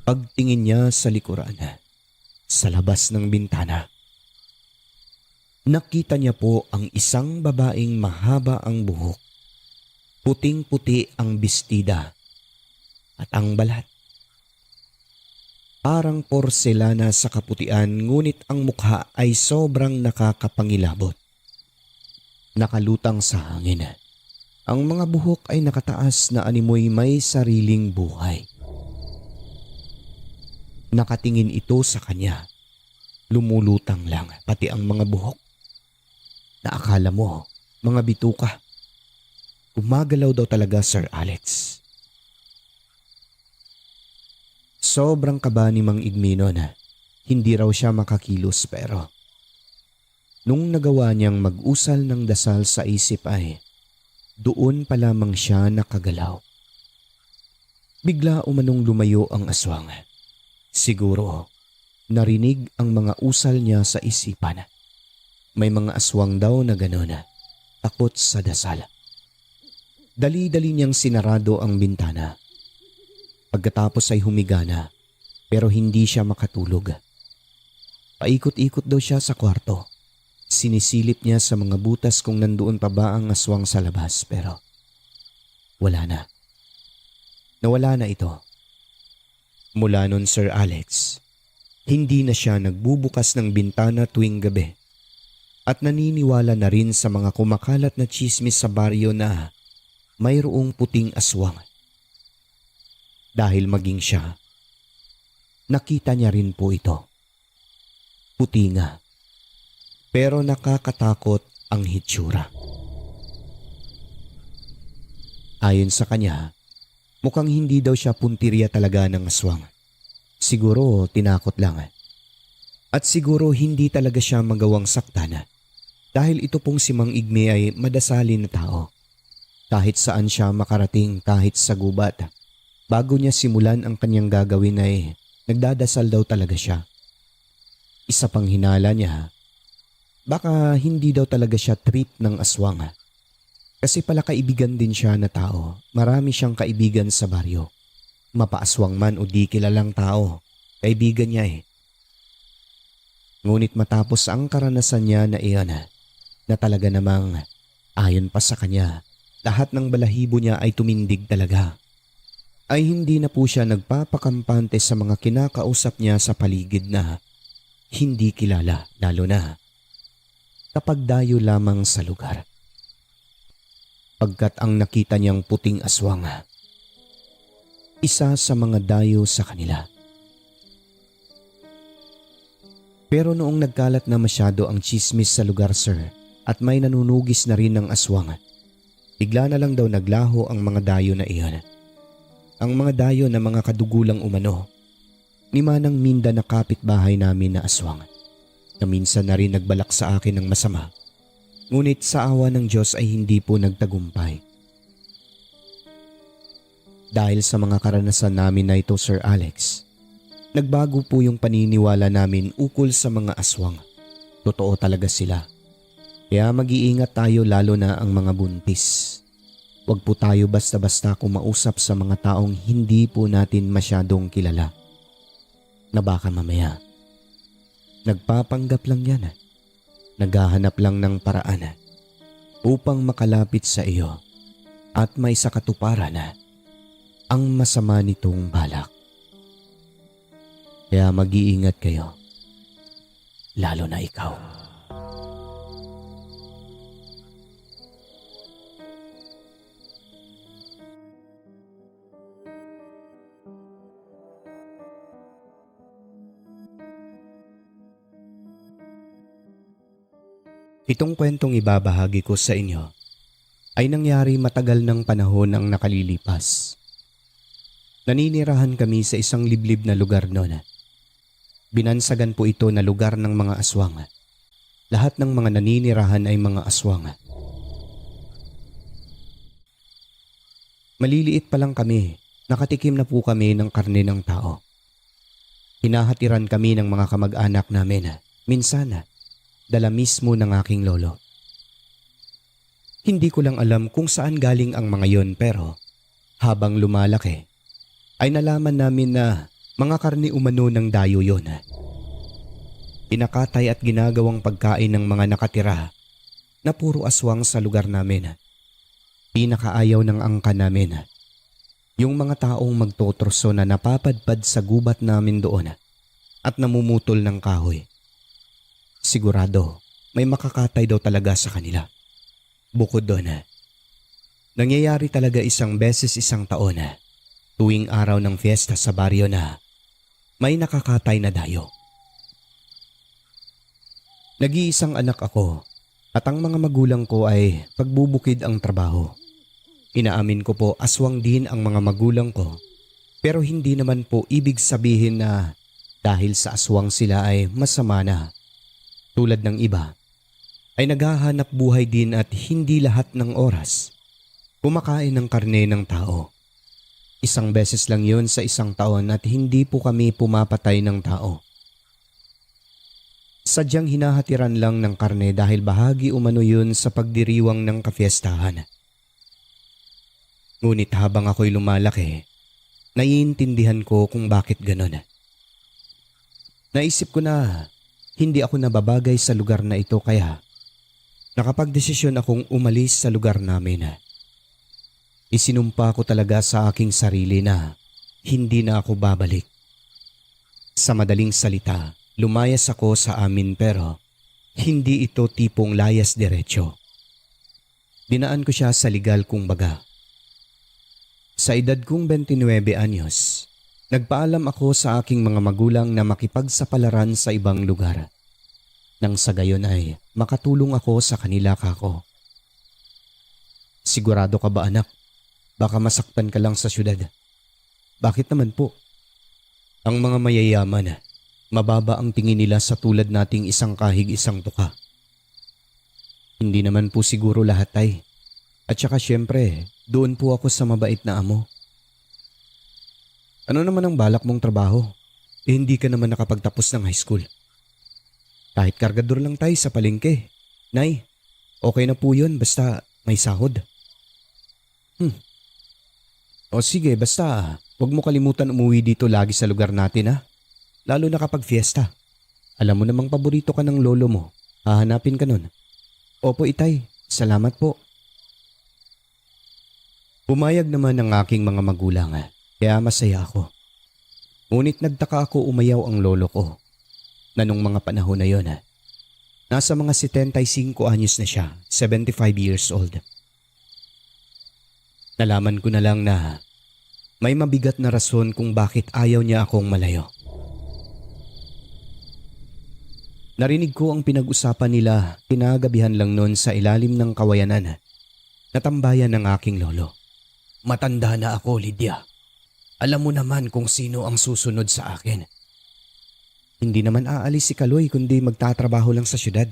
Pagtingin niya sa likuran, sa labas ng bintana, nakita niya po ang isang babaeng mahaba ang buhok. Puting-puti ang bestida at ang balat. Parang porselana sa kaputian ngunit ang mukha ay sobrang nakakapangilabot. Nakalutang sa hangin. Ang mga buhok ay nakataas na animoy may sariling buhay. Nakatingin ito sa kanya. Lumulutang lang pati ang mga buhok. Naakala mo, mga bituka. Gumagalaw daw talaga Sir Alex. Sobrang kaba ni Mang Igme noon. Hindi raw siya makakilos pero nung nagawa niyang mag-usal ng dasal sa isip ay doon pa lamang siya nakagalaw. Bigla umanong lumayo ang aswang. Siguro narinig ang mga usal niya sa isipan. May mga aswang daw na gano'n, takot sa dasal. Dali-dali niyang sinarado ang bintana. Pagkatapos ay humiga na, pero hindi siya makatulog. Paikot-ikot daw siya sa kwarto. Sinisilip niya sa mga butas kung nandoon pa ba ang aswang sa labas pero wala na. Nawala na ito. Mula nun Sir Alex, hindi na siya nagbubukas ng bintana tuwing gabi at naniniwala na rin sa mga kumakalat na tsismis sa baryo na mayroong puting aswang. Dahil maging siya, nakita niya rin po ito. Puti nga, pero nakakatakot ang hitsura. Ayon sa kanya, mukhang hindi daw siya puntirya talaga ng aswang. Siguro tinakot lang. At siguro hindi talaga siya magawang saktan dahil ito pong si Mang Igme ay madasalin na tao. Kahit saan siya makarating, kahit sa gubat. Bago niya simulan ang kanyang gagawin ay nagdadasal daw talaga siya. Isa pang hinala niya, baka hindi daw talaga siya trip ng aswang. Kasi pala kaibigan din siya na tao. Marami siyang kaibigan sa baryo. Mapaaswang man o di kilalang tao, kaibigan niya eh. Ngunit matapos ang karanasan niya na iyon, na talaga namang ayon pa sa kanya, lahat ng balahibo niya ay tumindig talaga. Ay hindi na po siya nagpapakampante sa mga kinakausap niya sa paligid na hindi kilala, lalo na kapag dayo lamang sa lugar. Pagkat ang nakita niyang puting aswang, isa sa mga dayo sa kanila. Pero noong nagkalat na masyado ang tsismis sa lugar sir at may nanunugis na rin ng aswang, bigla na lang daw naglaho ang mga dayo na iyon. Ang mga dayo na mga kadugulang umano ni Manang Minda na kapitbahay namin na aswang na minsan na rin nagbalak sa akin ng masama. Ngunit sa awa ng Diyos ay hindi po nagtagumpay. Dahil sa mga karanasan namin na ito Sir Alex, nagbago po yung paniniwala namin ukol sa mga aswang. Totoo talaga sila. Kaya mag-iingat tayo lalo na ang mga buntis. Huwag po tayo basta-basta kumausap sa mga taong hindi po natin masyadong kilala. Na baka mamaya, nagpapanggap lang yan. naghahanap lang ng paraan upang makalapit sa iyo at may sakatuparan ang masama nitong balak. Kaya mag-iingat kayo, lalo na ikaw. Itong kwentong ibabahagi ko sa inyo ay nangyari matagal ng panahon ang nakalilipas. Naninirahan kami sa isang liblib na lugar noon. Binansagan po ito na lugar ng mga aswang. Lahat ng mga naninirahan ay mga aswang. Maliliit pa lang kami, nakatikim na po kami ng karne ng tao. Hinahatiran kami ng mga kamag-anak namin, minsan dala mismo ng aking lolo. Hindi ko lang alam kung saan galing ang mga yon, pero habang lumalaki ay nalaman namin na mga karne umano ng dayo yon. Pinakatay at ginagawang pagkain ng mga nakatira na puro aswang sa lugar namin. Pinakaayaw ng angka namin, yung mga taong magtotroso na napapadpad sa gubat namin doon at namumutol ng kahoy. Sigurado may makakatay daw talaga sa kanila. Bukod doon, nangyayari talaga isang beses isang taon, tuwing araw ng fiesta sa baryo, na may nakakatay na dayo. Nag-iisang anak ako at ang mga magulang ko ay pagbubukid ang trabaho. Inaamin ko po aswang din ang mga magulang ko, pero hindi naman po ibig sabihin na dahil sa aswang sila ay masama na. Tulad ng iba, ay naghahanap buhay din at hindi lahat ng oras kumakain ng karne ng tao. Isang beses lang yun sa isang taon at hindi po kami pumapatay ng tao. Sadyang hinahatiran lang ng karne dahil bahagi umano yun sa pagdiriwang ng kafiestahan. Ngunit habang ako'y lumalaki, naiintindihan ko kung bakit ganon. Naisip ko na hindi ako nababagay sa lugar na ito, kaya nakapagdesisyon akong umalis sa lugar namin. Isinumpa ko talaga sa aking sarili na hindi na ako babalik. Sa madaling salita, lumayas ako sa amin, pero hindi ito tipong layas diretsyo. Dinaan ko siya sa legal kung baga. Sa edad kong 29 anyos, nagpaalam ako sa aking mga magulang na makipagsapalaran sa ibang lugar. Nang sa gayon ay makatulong ako sa kanila, kako. Sigurado ka ba, anak? Baka masaktan ka lang sa syudad. Bakit naman po? Ang mga mayayaman, mababa ang tingin nila sa tulad nating isang kahig isang tuka. Hindi naman po siguro lahat, tay. At saka syempre, doon po ako sa mabait na amo. Ano naman ang balak mong trabaho? Hindi ka naman nakapagtapos ng high school. Kahit kargador lang tayo sa palengke. Nay, okay na po yun basta may sahod. O sige, basta huwag mo kalimutan umuwi dito lagi sa lugar natin, ha? Lalo na kapag fiesta. Alam mo namang paborito ka ng lolo mo. Hahanapin ka nun. Opo, itay. Salamat po. Pumayag naman ang aking mga magulang, kaya masaya ako. Ngunit nagtaka ako, umayaw ang lolo ko. Na nung mga panahon na yun, nasa mga 75 anyos na siya, 75 years old. Nalaman ko na lang na may mabigat na rason kung bakit ayaw niya akong malayo. Narinig ko ang pinag-usapan nila kinagabihan lang noon sa ilalim ng kawayanan na tambayan ng aking lolo. Matanda na ako, Lydia. Alam mo naman kung sino ang susunod sa akin. Hindi naman aalis si Kaloy kundi magtatrabaho lang sa syudad.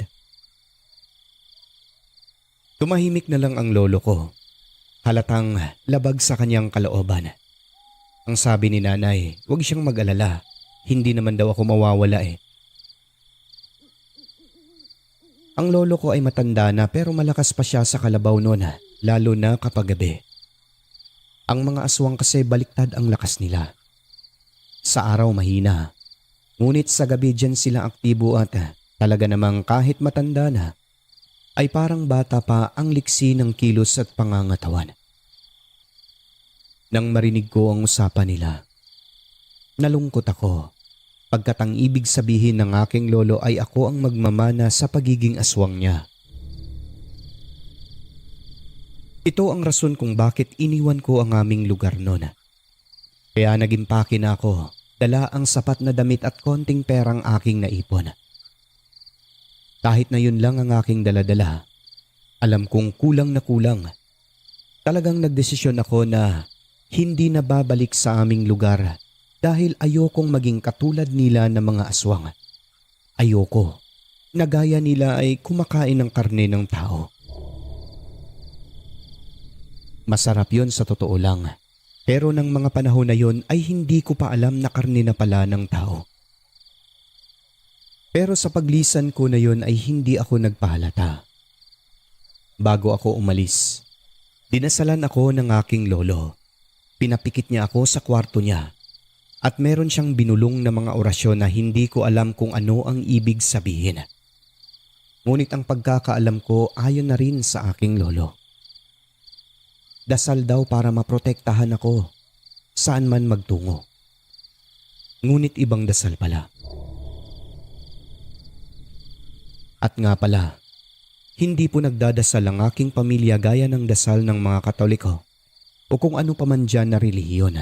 Tumahimik na lang ang lolo ko. Halatang labag sa kanyang kalooban. Ang sabi ni nanay, huwag siyang mag-alala. Hindi naman daw ako mawawala . Ang lolo ko ay matanda na pero malakas pa siya sa kalabaw noon, lalo na kapag gabi. Ang mga aswang kasi baliktad ang lakas nila. Sa araw mahina, ngunit sa gabi dyan sila aktibo at Talaga namang kahit matanda na, ay parang bata pa ang liksi ng kilos at pangangatawan. Nang marinig ko ang usapan nila, nalungkot ako pagkat ang ibig sabihin ng aking lolo ay ako ang magmamana sa pagiging aswang niya. Ito ang rason kung bakit iniwan ko ang aming lugar noon. Kaya nagimpake na ako, dala ang sapat na damit at konting perang aking naipon. Kahit na yun lang ang aking daladala, alam kong kulang na kulang. Talagang nagdesisyon ako na hindi na babalik sa aming lugar dahil ayokong maging katulad nila ng mga aswang. Ayoko na gaya nila ay kumakain ng karne ng tao. Masarap yon sa totoo lang, pero ng mga panahon na yon ay hindi ko pa alam na karne na pala ng tao. Pero sa paglisan ko na yon ay hindi ako nagpahalata. Bago ako umalis, dinasalan ako ng aking lolo. Pinapikit niya ako sa kwarto niya at meron siyang binulong na mga orasyon na hindi ko alam kung ano ang ibig sabihin. Ngunit ang pagkakaalam ko ayon na rin sa aking lolo. Dasal daw para maprotektahan ako saan man magtungo. Ngunit ibang dasal pala. At nga pala, hindi po nagdadasal ang aking pamilya gaya ng dasal ng mga Katoliko o kung ano pa man dyan na relihiyon.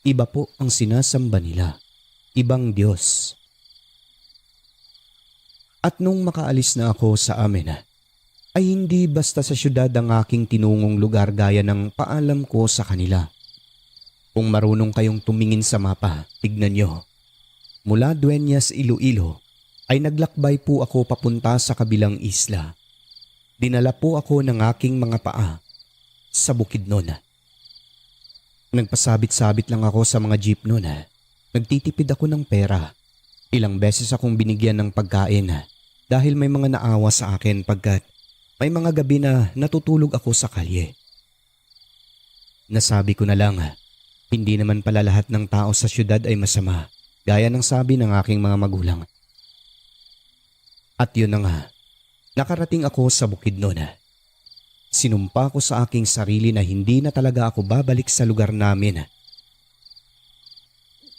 Iba po ang sinasamba nila, ibang Diyos. At nung makaalis na ako sa amin, ay hindi basta sa syudad ang aking tinungong lugar gaya ng paalam ko sa kanila. Kung marunong kayong tumingin sa mapa, tignan nyo. Mula Dueñas, Iloilo, ay naglakbay po ako papunta sa kabilang isla. Dinala po ako ng aking mga paa sa Bukidnon. Nagpasabit-sabit lang ako sa mga jeep noon. Nagtitipid ako ng pera. Ilang beses akong binigyan ng pagkain dahil may mga naawa sa akin pagkat may mga gabi na natutulog ako sa kalye. Nasabi ko na lang, hindi naman pala lahat ng tao sa syudad ay masama, gaya ng sabi ng aking mga magulang. At yun na nga, nakarating ako sa Bukidnon. Sinumpa ko sa aking sarili na hindi na talaga ako babalik sa lugar namin.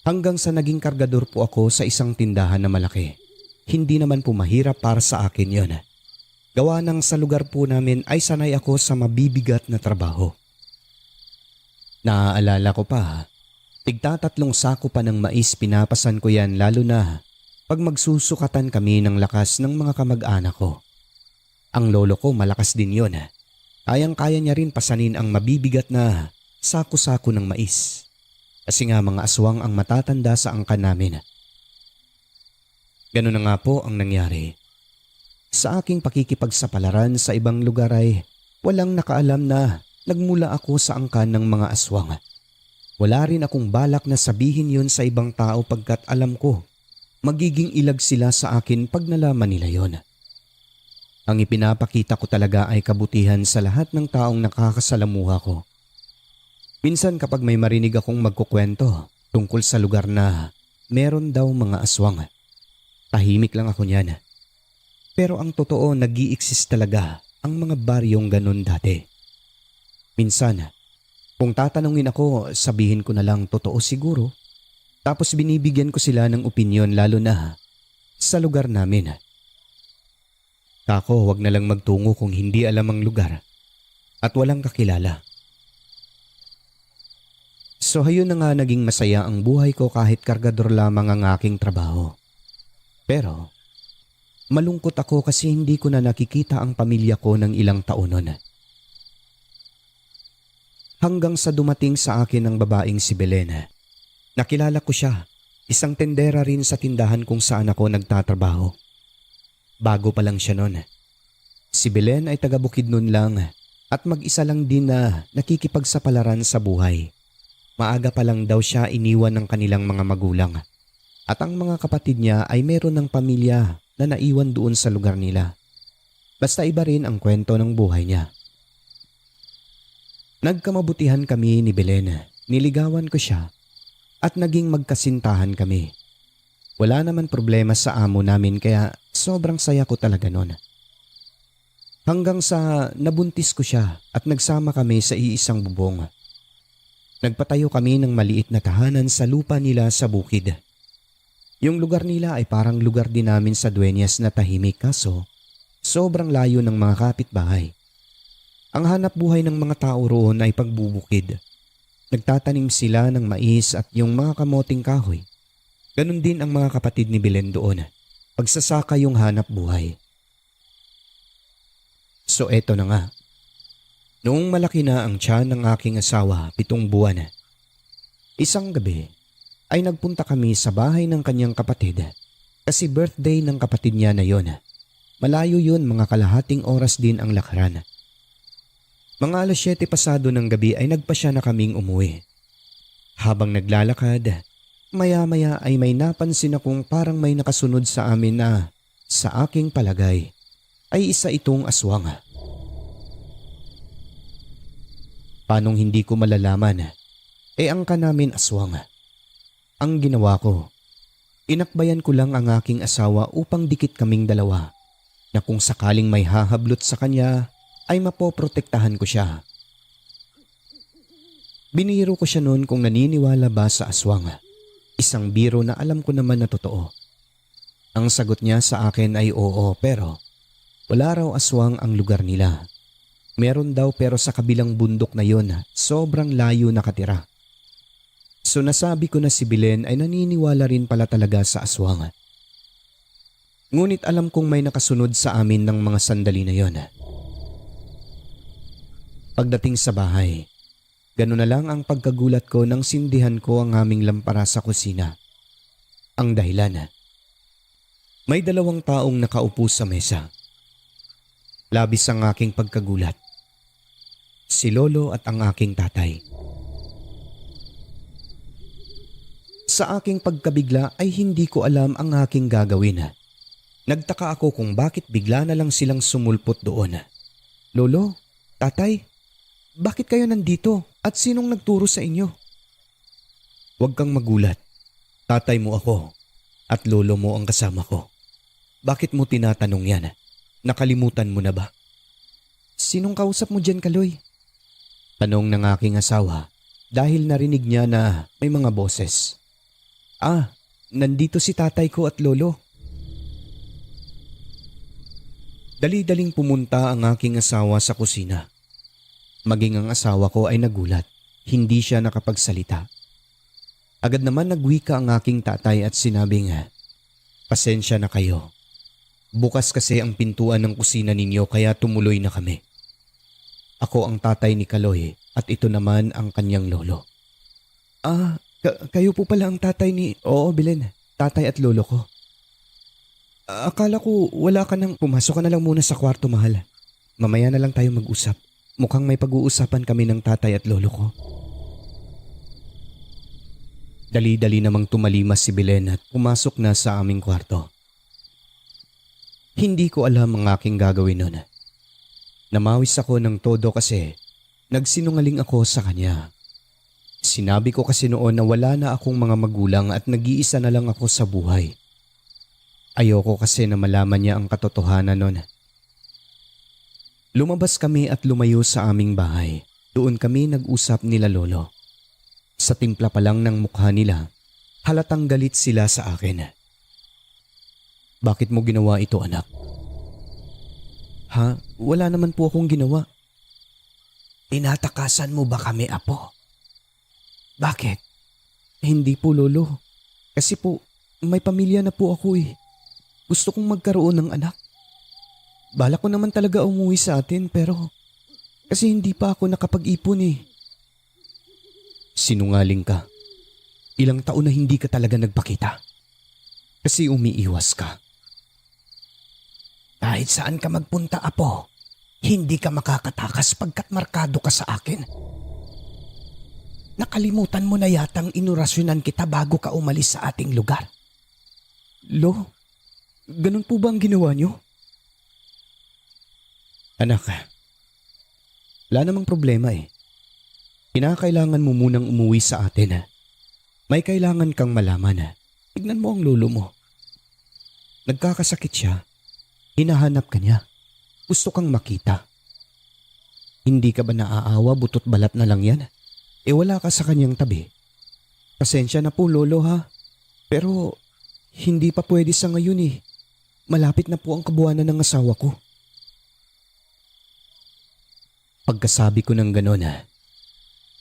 Hanggang sa naging kargador po ako sa isang tindahan na malaki. Hindi naman po mahirap para sa akin yon. Gawa ng sa lugar po namin ay sanay ako sa mabibigat na trabaho. Naaalala ko pa, tigtatatlong sako pa ng mais pinapasan ko yan lalo na pag magsusukatan kami ng lakas ng mga kamag-anak ko. Ang lolo ko malakas din yon. Kayang-kaya niya rin pasanin ang mabibigat na sako-sako ng mais. Kasi nga mga aswang ang matatanda sa angkan namin. Ganun na nga po ang nangyari. Sa aking pakikipagsapalaran sa ibang lugar ay walang nakaalam na nagmula ako sa angkan ng mga aswang. Wala rin akong balak na sabihin yun sa ibang tao pagkat alam ko magiging ilag sila sa akin pag nalaman nila yon. Ang ipinapakita ko talaga ay kabutihan sa lahat ng taong nakakasalamuha ko. Minsan kapag may marinig akong magkukwento tungkol sa lugar na meron daw mga aswang, tahimik lang ako niyan. Pero ang totoo, nag-i-exist talaga ang mga baryong ganun dati. Minsan, kung tatanungin ako, sabihin ko na lang totoo siguro. Tapos binibigyan ko sila ng opinyon lalo na sa lugar namin. Kako, wag na lang magtungo kung hindi alam ang lugar at walang kakilala. So hayun na nga naging masaya ang buhay ko kahit kargador lamang ang aking trabaho. Pero malungkot ako kasi hindi ko na nakikita ang pamilya ko ng ilang taon nun. Hanggang sa dumating sa akin ang babaeng si Belen. Nakilala ko siya, isang tendera rin sa tindahan kung saan ako nagtatrabaho. Bago pa lang siya noon. Si Belen ay taga Bukidnon lang at mag-isa lang din na nakikipagsapalaran sa buhay. Maaga pa lang daw siya iniwan ng kanilang mga magulang. At ang mga kapatid niya ay meron ng pamilya na naiwan doon sa lugar nila. Basta iba rin ang kwento ng buhay niya. Nagkamabutihan kami ni Belen. Niligawan ko siya at naging magkasintahan kami. Wala naman problema sa amo namin kaya sobrang saya ko talaga noon. Hanggang sa nabuntis ko siya at nagsama kami sa iisang bubong. Nagpatayo kami ng maliit na tahanan sa lupa nila sa bukid. Yung lugar nila ay parang lugar din namin sa Dueñas na tahimik kaso sobrang layo ng mga kapitbahay. Ang hanap buhay ng mga tao roon ay pagbubukid. Nagtatanim sila ng mais at yung mga kamoting kahoy. Ganon din ang mga kapatid ni Belen doon. Pagsasaka yung hanap buhay. So eto na nga. Noong malaki na ang tiyan ng aking asawa, 7 buwan. Isang gabi ay nagpunta kami sa bahay ng kanyang kapatid kasi birthday ng kapatid niya na yon. Malayo yun, mga kalahating oras din ang lakaran. Mga alas 7 pasado ng gabi ay nagpasya na kaming umuwi. Habang naglalakad, maya-maya ay may napansin akong parang may nakasunod sa amin na sa aking palagay ay isa itong aswang. Panong hindi ko malalaman, angka namin aswang. Ang ginawa ko, inakbayan ko lang ang aking asawa upang dikit kaming dalawa na kung sakaling may hahablot sa kanya ay mapoprotektahan ko siya. Biniro ko siya noon kung naniniwala ba sa aswang. Isang biro na alam ko naman na totoo. Ang sagot niya sa akin ay oo pero wala raw aswang ang lugar nila. Meron daw pero sa kabilang bundok na yon, sobrang layo nakatira. So nasabi ko na si Belen ay naniniwala rin pala talaga sa aswang. Ngunit alam kong may nakasunod sa amin ng mga sandali na yon. Pagdating sa bahay, gano'n na lang ang pagkagulat ko nang sindihan ko ang aming lampara sa kusina. Ang dahilan, may 2 taong nakaupo sa mesa. Labis ang aking pagkagulat. Si Lolo at ang aking tatay. Sa aking pagkabigla ay hindi ko alam ang aking gagawin. Nagtaka ako kung bakit bigla na lang silang sumulpot doon. Lolo, tatay, bakit kayo nandito at sinong nagturo sa inyo? Huwag kang magulat. Tatay mo ako at lolo mo ang kasama ko. Bakit mo tinatanong yan? Nakalimutan mo na ba? Sinong kausap mo dyan, Kaloy? Tanong ng aking asawa dahil narinig niya na may mga boses. Nandito si tatay ko at lolo. Dali-daling pumunta ang aking asawa sa kusina. Maging ang asawa ko ay nagulat. Hindi siya nakapagsalita. Agad naman nagwika ang aking tatay at sinabing, pasensya na kayo. Bukas kasi ang pintuan ng kusina ninyo kaya tumuloy na kami. Ako ang tatay ni Kaloy at ito naman ang kanyang lolo. Kayo po pala ang tatay ni... Oo, Belen. Tatay at lolo ko. Akala ko wala ka nang... Pumasok ka na lang muna sa kwarto, mahal. Mamaya na lang tayo mag-usap. Mukhang may pag-uusapan kami ng tatay at lolo ko. Dali-dali namang tumalimas si Belen at pumasok na sa aming kwarto. Hindi ko alam ang aking gagawin noon. Namawis ako ng todo kasi nagsinungaling ako sa kanya. Sinabi ko kasi noon na wala na akong mga magulang at nag-iisa na lang ako sa buhay. Ayoko kasi na malaman niya ang katotohanan noon. Lumabas kami at lumayo sa aming bahay. Doon kami nag-usap nila lolo. Sa timpla pa lang ng mukha nila, halatang galit sila sa akin. Bakit mo ginawa ito, anak? Wala naman po akong ginawa. Tinatakasan mo ba kami, apo? Bakit? Hindi po, lolo. Kasi po, may pamilya na po ako eh. Gusto kong magkaroon ng anak. Balak ko naman talaga umuwi sa atin pero kasi hindi pa ako nakapag-ipon eh. Sinungaling ka. Ilang taon na hindi ka talaga nagpakita. Kasi umiiwas ka. Kahit saan ka magpunta, apo, hindi ka makakatakas pagkat markado ka sa akin. Nakalimutan mo na yatang inurasyonan kita bago ka umalis sa ating lugar. Lo, ganun po ba ang ginawa niyo? Anak, wala namang problema eh. Kinakailangan mo munang umuwi sa atin. May kailangan kang malaman. tignan mo ang lolo mo. Nagkakasakit siya. Hinahanap ka niya. Gusto kang makita. Hindi ka ba naaawa, butot balat na lang yan? Wala ka sa kanyang tabi. Pasensya na po lolo ha. Pero hindi pa pwede sa ngayon eh. Malapit na po ang kabuwanan ng asawa ko. Pagkasabi ko ng gano'n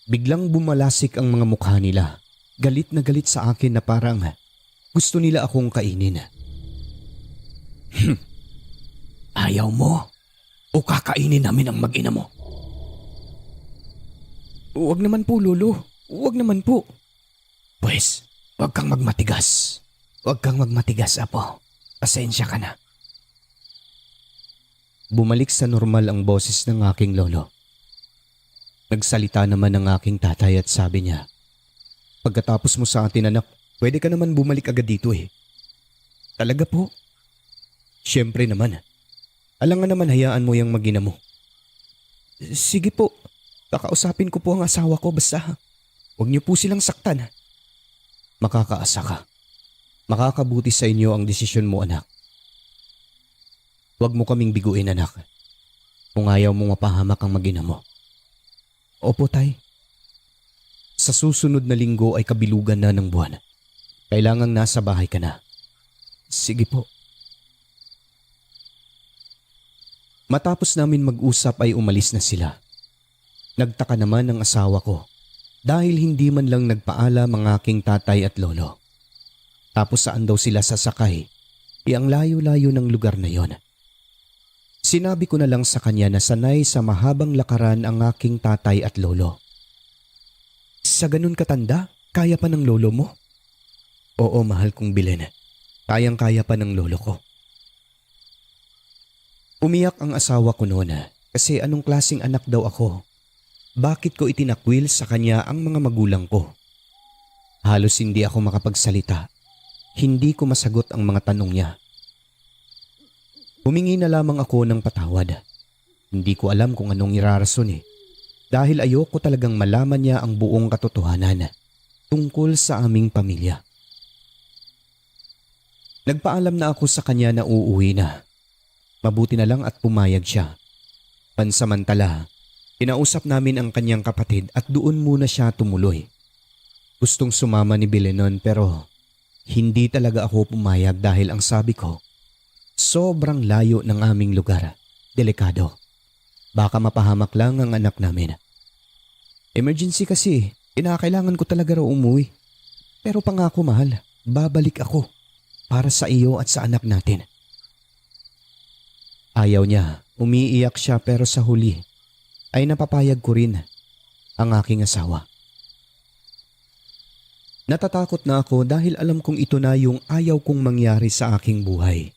biglang bumalasik ang mga mukha nila. Galit na galit sa akin na parang gusto nila akong kainin. Ayaw mo? O kakainin namin ang mag-ina mo? Huwag naman po lolo. Huwag naman po. Pues, huwag kang magmatigas. Huwag kang magmatigas, apo. Pasensya ka na. Bumalik sa normal ang boses ng aking lolo. Nagsalita naman ang aking tatay at sabi niya, pagkatapos mo sa atin anak, pwede ka naman bumalik agad dito eh. Talaga po? Siyempre naman. Alangan naman hayaan mo yung mag-ina mo. Sige po, kakausapin ko po ang asawa ko basta huwag niyo po silang saktan. Makakaasa ka. Makakabuti sa inyo ang desisyon mo anak. Huwag mo kaming biguin anak. Kung ayaw mong mapahamak ang mag-ina mo. Opo tay. Sa susunod na linggo ay kabilugan na ng buwan. Kailangang nasa bahay ka na. Sige po. Matapos namin mag-usap ay umalis na sila. Nagtaka naman ang asawa ko dahil hindi man lang nagpaalam ang aking tatay at lolo. Tapos saan daw sila sasakay? Ang layo-layo ng lugar na yon. Sinabi ko na lang sa kanya na sanay sa mahabang lakaran ang aking tatay at lolo. Sa ganun katanda, kaya pa ng lolo mo? Oo mahal kong Belen. Kayang-kaya pa ng lolo ko. Umiyak ang asawa ko noon kasi anong klaseng anak daw ako? Bakit ko itinakwil sa kanya ang mga magulang ko? Halos hindi ako makapagsalita. Hindi ko masagot ang mga tanong niya. Humingi na lamang ako ng patawad. Hindi ko alam kung anong irarason dahil ayoko talagang malaman niya ang buong katotohanan tungkol sa aming pamilya. Nagpaalam na ako sa kanya na uuwi na. Mabuti na lang at pumayag siya. Pansamantala, kinausap namin ang kanyang kapatid at doon muna siya tumuloy. Gustong sumama ni Belenon pero hindi talaga ako pumayag dahil ang sabi ko, sobrang layo ng aming lugar. Delikado. Baka mapahamak lang ang anak namin. Emergency kasi, kinakailangan ko talaga raw umuwi. Pero pangako mahal, babalik ako para sa iyo at sa anak natin. Ayaw niya, umiiyak siya pero sa huli ay napapayag ko rin ang aking asawa. Natatakot na ako dahil alam kong ito na yung ayaw kong mangyari sa aking buhay.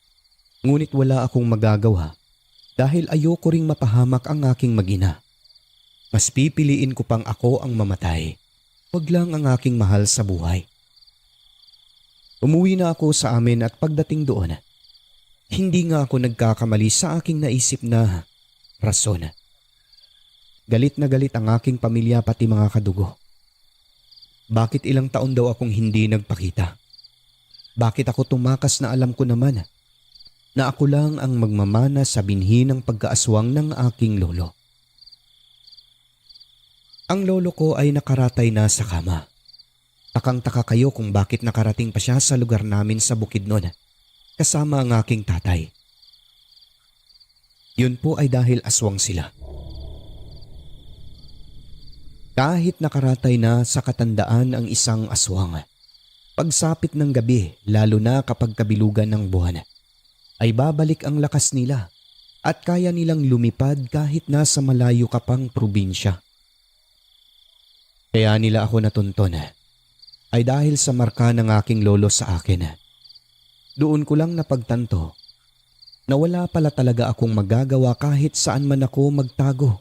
Ngunit wala akong magagawa dahil ayoko ring mapahamak ang aking mag-ina. Mas pipiliin ko pang ako ang mamatay. Wag lang ang aking mahal sa buhay. Umuwi na ako sa amin at pagdating doon, hindi nga ako nagkakamali sa aking naisip na rason. Galit na galit ang aking pamilya pati mga kadugo. Bakit ilang taon daw akong hindi nagpakita? Bakit ako tumakas na alam ko naman na ako lang ang magmamana sa binhi ng pagkaaswang ng aking lolo? Ang lolo ko ay nakaratay na sa kama. Takang-taka kayo kung bakit nakarating pa siya sa lugar namin sa Bukidnon kasama ang aking tatay. Yun po ay dahil aswang sila. Kahit nakaratay na sa katandaan ang isang aswang, pagsapit ng gabi lalo na kapag kabilugan ng buwan, ay babalik ang lakas nila at kaya nilang lumipad kahit nasa malayo ka pang probinsya. Kaya nila ako natunton ay dahil sa marka ng aking lolo sa akin. Doon ko lang napagtanto na wala pala talaga akong magagawa kahit saan man ako magtago,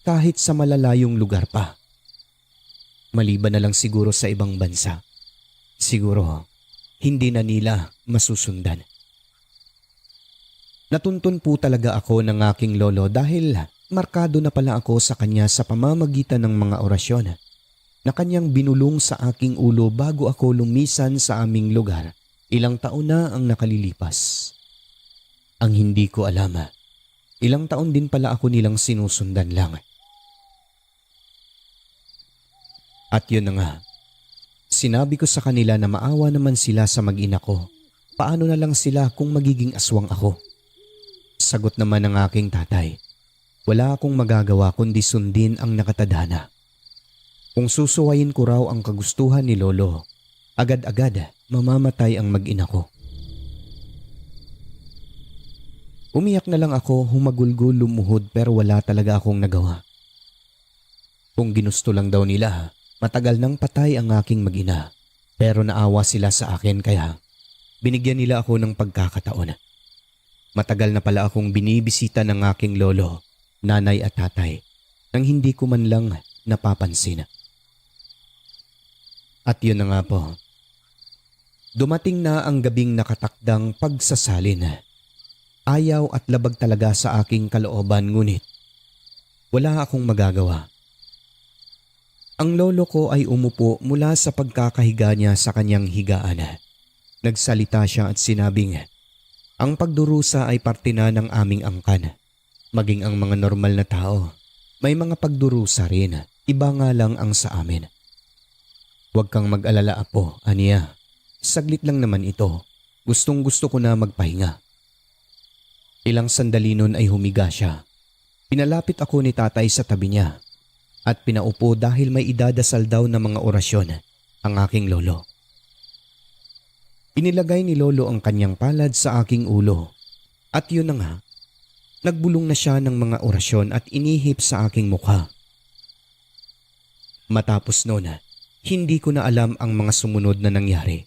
kahit sa malalayong lugar pa. Maliban na lang siguro sa ibang bansa. Siguro, hindi na nila masusundan. Natuntun po talaga ako ng aking lolo dahil markado na pala ako sa kanya sa pamamagitan ng mga orasyon na kanyang binulong sa aking ulo bago ako lumisan sa aming lugar Ilang taon na ang nakalilipas. Ang hindi ko alam, ilang taon din pala ako nilang sinusundan lang. At yun na nga, sinabi ko sa kanila na maawa naman sila sa mag-ina ko. Paano na lang sila kung magiging aswang ako? Sagot naman ng aking tatay, wala akong magagawa kundi sundin ang nakatadhana. Kung susuwayin ko raw ang kagustuhan ni Lolo, agad-agad mamamatay ang mag-ina ko. Umiyak na lang ako, humagulgol, lumuhod pero wala talaga akong nagawa. Kung ginusto lang daw nila, matagal nang patay ang aking mag-ina. Pero naawa sila sa akin kaya binigyan nila ako ng pagkakataon. Matagal na pala akong binibisita ng aking lolo, nanay at tatay nang hindi ko man lang napapansin. At yun na nga po. Dumating na ang gabing nakatakdang pagsasalin. Ayaw at labag talaga sa aking kalooban ngunit wala akong magagawa. Ang lolo ko ay umupo mula sa pagkakahiga niya sa kanyang higaan. Nagsalita siya at sinabing, ang pagdurusa ay parte na ng aming angkan. Maging ang mga normal na tao, may mga pagdurusa rin. Iba nga lang ang sa amin. Huwag kang mag-alala, apo, aniya. Saglit lang naman ito. Gustong gusto ko na magpahinga. Ilang sandali nun ay humiga siya. Pinalapit ako ni tatay sa tabi niya at pinaupo dahil may idadasal daw na mga orasyon ang aking lolo. Inilagay ni lolo ang kanyang palad sa aking ulo at yun na nga, nagbulong na siya ng mga orasyon at inihip sa aking mukha. Matapos noon, hindi ko na alam ang mga sumunod na nangyari.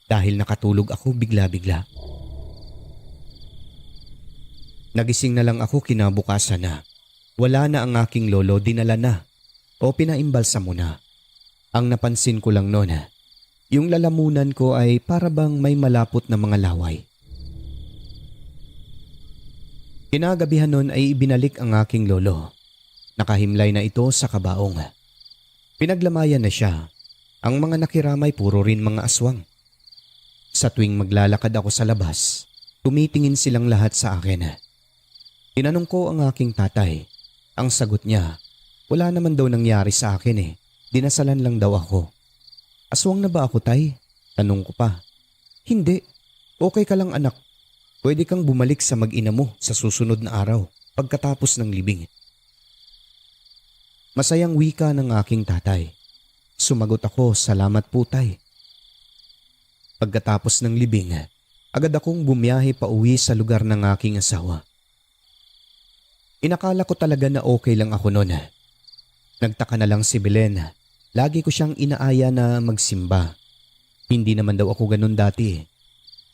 Dahil nakatulog ako bigla-bigla. Nagising na lang ako kinabukasan na. Wala na ang aking lolo, dinala na o pinaimbalsa mo na. Ang napansin ko lang noon, yung lalamunan ko ay para bang may malapot na mga laway. Kinagabihan noon ay ibinalik ang aking lolo. Nakahimlay na ito sa kabaong. Pinaglamayan na siya. Ang mga nakiramay puro rin mga aswang. Sa tuwing maglalakad ako sa labas, tumitingin silang lahat sa akin. Tinanong ko ang aking tatay. Ang sagot niya, wala naman daw nangyari sa akin eh. Dinasalan lang daw ako. Aswang na ba ako, tay? Tanong ko pa. Hindi. Okay ka lang, anak. Pwede kang bumalik sa mag-ina mo sa susunod na araw pagkatapos ng libing. Masayang wika ng aking tatay. Sumagot ako, salamat po, tay. Pagkatapos ng libing, agad akong bumiyahe pa uwi sa lugar ng aking asawa. Inakala ko talaga na okay lang ako noon. Nagtaka na lang si Belen. Lagi ko siyang inaaya na magsimba. Hindi naman daw ako ganun dati.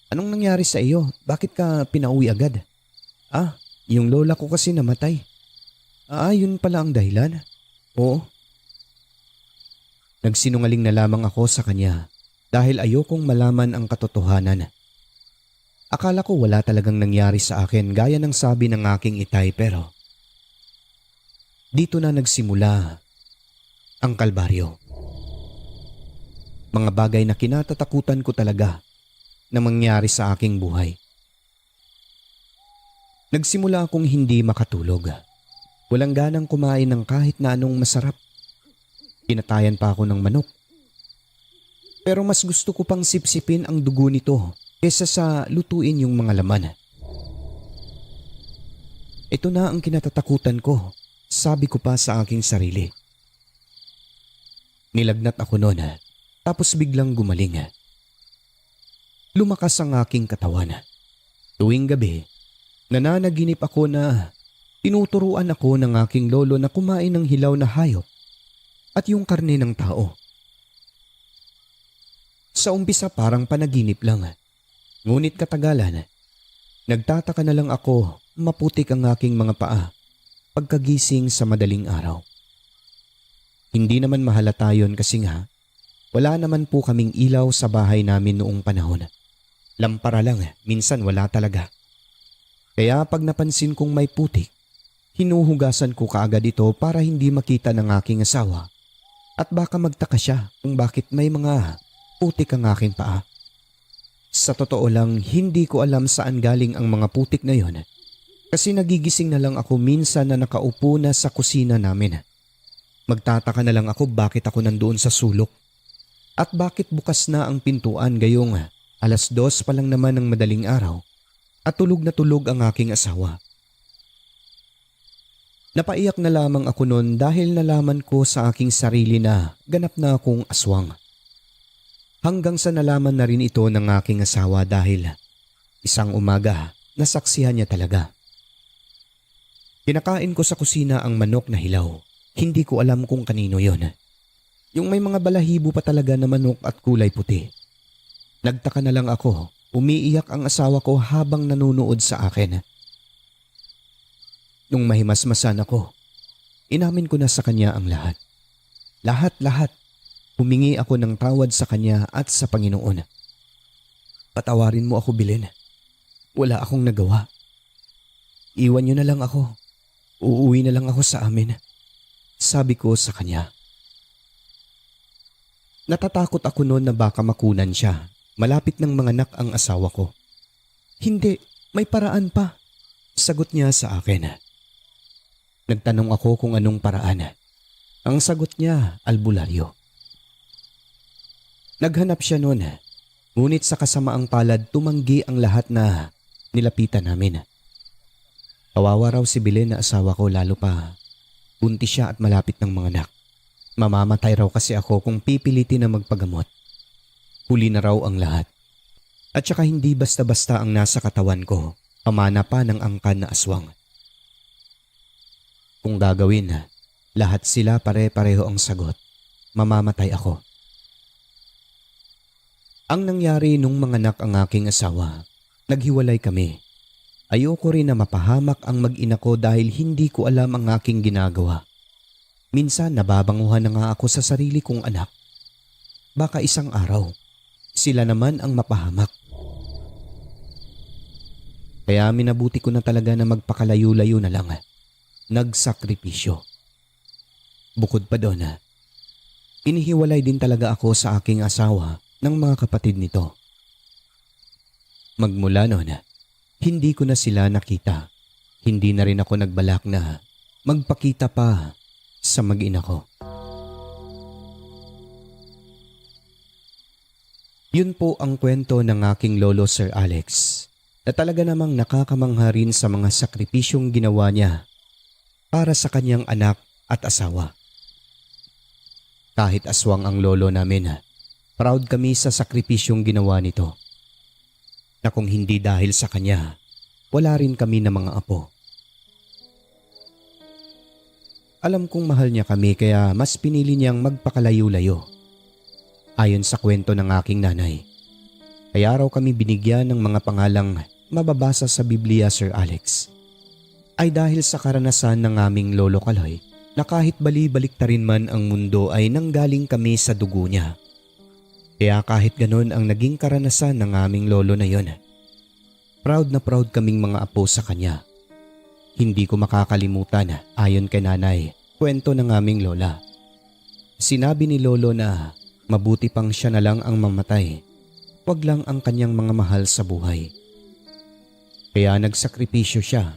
Anong nangyari sa iyo? Bakit ka pinauwi agad? Yung lola ko kasi namatay. Yun pala ang dahilan. Oo. Nagsinungaling na lamang ako sa kanya. Dahil ayokong malaman ang katotohanan. Akala ko wala talagang nangyari sa akin gaya ng sabi ng aking itay pero dito na nagsimula ang kalbaryo. Mga bagay na kinatatakutan ko talaga na mangyari sa aking buhay. Nagsimula akong hindi makatulog. Walang ganang kumain ng kahit na anong masarap. Pinatayan pa ako ng manok. Pero mas gusto ko pang sipsipin ang dugo nito kesa sa lutuin yung mga laman. Ito na ang kinatatakutan ko, sabi ko pa sa aking sarili. Nilagnat ako noon tapos biglang gumaling. Lumakas ang aking katawan. Tuwing gabi, nananaginip ako na tinuturuan ako ng aking lolo na kumain ng hilaw na hayop at yung karne ng tao. Sa umpisa parang panaginip lang. Ngunit katagalan, nagtataka na lang ako, maputik ang aking mga paa pagkagising sa madaling araw. Hindi naman mahalata yun kasi nga, wala naman po kaming ilaw sa bahay namin noong panahon. Lampara lang, minsan wala talaga. Kaya pag napansin kong may putik, hinuhugasan ko kaagad ito para hindi makita ng aking asawa at baka magtaka siya kung bakit may mga putik ang aking paa. Sa totoo lang, hindi ko alam saan galing ang mga putik na yon. Kasi nagigising na lang ako minsan na nakaupo na sa kusina namin. Magtataka na lang ako bakit ako nandoon sa sulok. At bakit bukas na ang pintuan gayong 2:00 pa lang naman ng madaling araw at tulog na tulog ang aking asawa. Napaiyak na lamang ako noon dahil nalaman ko sa aking sarili na ganap na akong aswang. Hanggang sa nalaman na rin ito ng aking asawa dahil isang umaga nasaksihan niya talaga. Kinakain ko sa kusina ang manok na hilaw. Hindi ko alam kung kanino yon. Yung may mga balahibo pa talaga na manok at kulay puti. Nagtaka na lang ako, umiiyak ang asawa ko habang nanunood sa akin. Nung mahimasmasan ako, inamin ko na sa kanya ang lahat. Lahat. Humingi ako ng tawad sa kanya at sa Panginoon. Patawarin mo ako, Belen. Wala akong nagawa. Iwan niyo na lang ako. Uuwi na lang ako sa amin. Sabi ko sa kanya. Natatakot ako noon na baka makunan siya. Malapit ng manganak ang asawa ko. Hindi, may paraan pa. Sagot niya sa akin. Nagtanong ako kung anong paraan. Ang sagot niya, albularyo. Naghanap siya noon. Ngunit sa kasamaang palad tumanggi ang lahat na nilapitan namin. Kawawa raw si Belen na asawa ko lalo pa. Buntis siya at malapit ng manganak. Mamamatay raw kasi ako kung pipilitin na magpagamot. Huli na raw ang lahat. At saka hindi basta-basta ang nasa katawan ko. Pamana pa ng angkan na aswang. Kung gagawin, lahat sila pare-pareho ang sagot. Mamamatay ako. Ang nangyari nung manganak ang aking asawa, naghiwalay kami. Ayoko rin na mapahamak ang mag-ina ko dahil hindi ko alam ang aking ginagawa. Minsan nababanguhan na nga ako sa sarili kong anak. Baka isang araw, sila naman ang mapahamak. Kaya minabuti ko na talaga na magpakalayo-layo na lang. Nagsakripisyo. Bukod pa doon, inihiwalay din talaga ako sa aking asawa ng mga kapatid nito. Magmula noon, hindi ko na sila nakita. Hindi na rin ako nagbalak na magpakita pa sa mag-ina ko. Yun po ang kwento ng aking lolo Sir Alex na talaga namang nakakamangha rin sa mga sakripisyong ginawa niya para sa kanyang anak at asawa. Kahit aswang ang lolo namin, proud kami sa sakripisyong ginawa nito. Na kung hindi dahil sa kanya, wala rin kami na mga apo. Alam kong mahal niya kami kaya mas pinili niyang magpakalayo-layo. Ayon sa kwento ng aking nanay, kaya raw kami binigyan ng mga pangalang mababasa sa Biblia, Sir Alex, ay dahil sa karanasan ng aming lolo Kaloy na kahit bali-baliktarin man ang mundo ay nanggaling kami sa dugo niya. Kaya kahit ganun ang naging karanasan ng aming lolo na yon, proud na proud kaming mga apo sa kanya. Hindi ko makakalimutan, ayon kay nanay, kwento ng aming lola. Sinabi ni lolo na mabuti pang siya na lang ang mamatay, wag lang ang kanyang mga mahal sa buhay. Kaya nagsakripisyo siya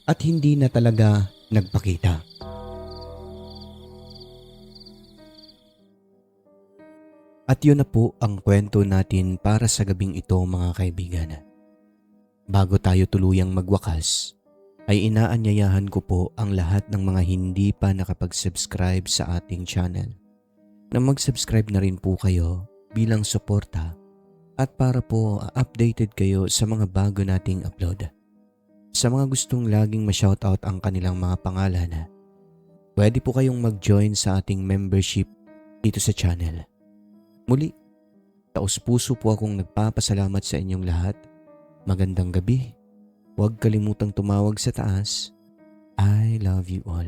at hindi na talaga nagpakita. At yun na po ang kwento natin para sa gabing ito, mga kaibigan. Bago tayo tuluyang magwakas, ay inaanyayahan ko po ang lahat ng mga hindi pa nakapag-subscribe sa ating channel na mag-subscribe na rin po kayo bilang suporta at para po updated kayo sa mga bago nating upload. Sa mga gustong laging ma-shoutout ang kanilang mga pangalan, pwede po kayong mag-join sa ating membership dito sa channel. Muli, taos-puso po akong nagpapasalamat sa inyong lahat. Magandang gabi. Huwag kalimutang tumawag sa taas. I love you all.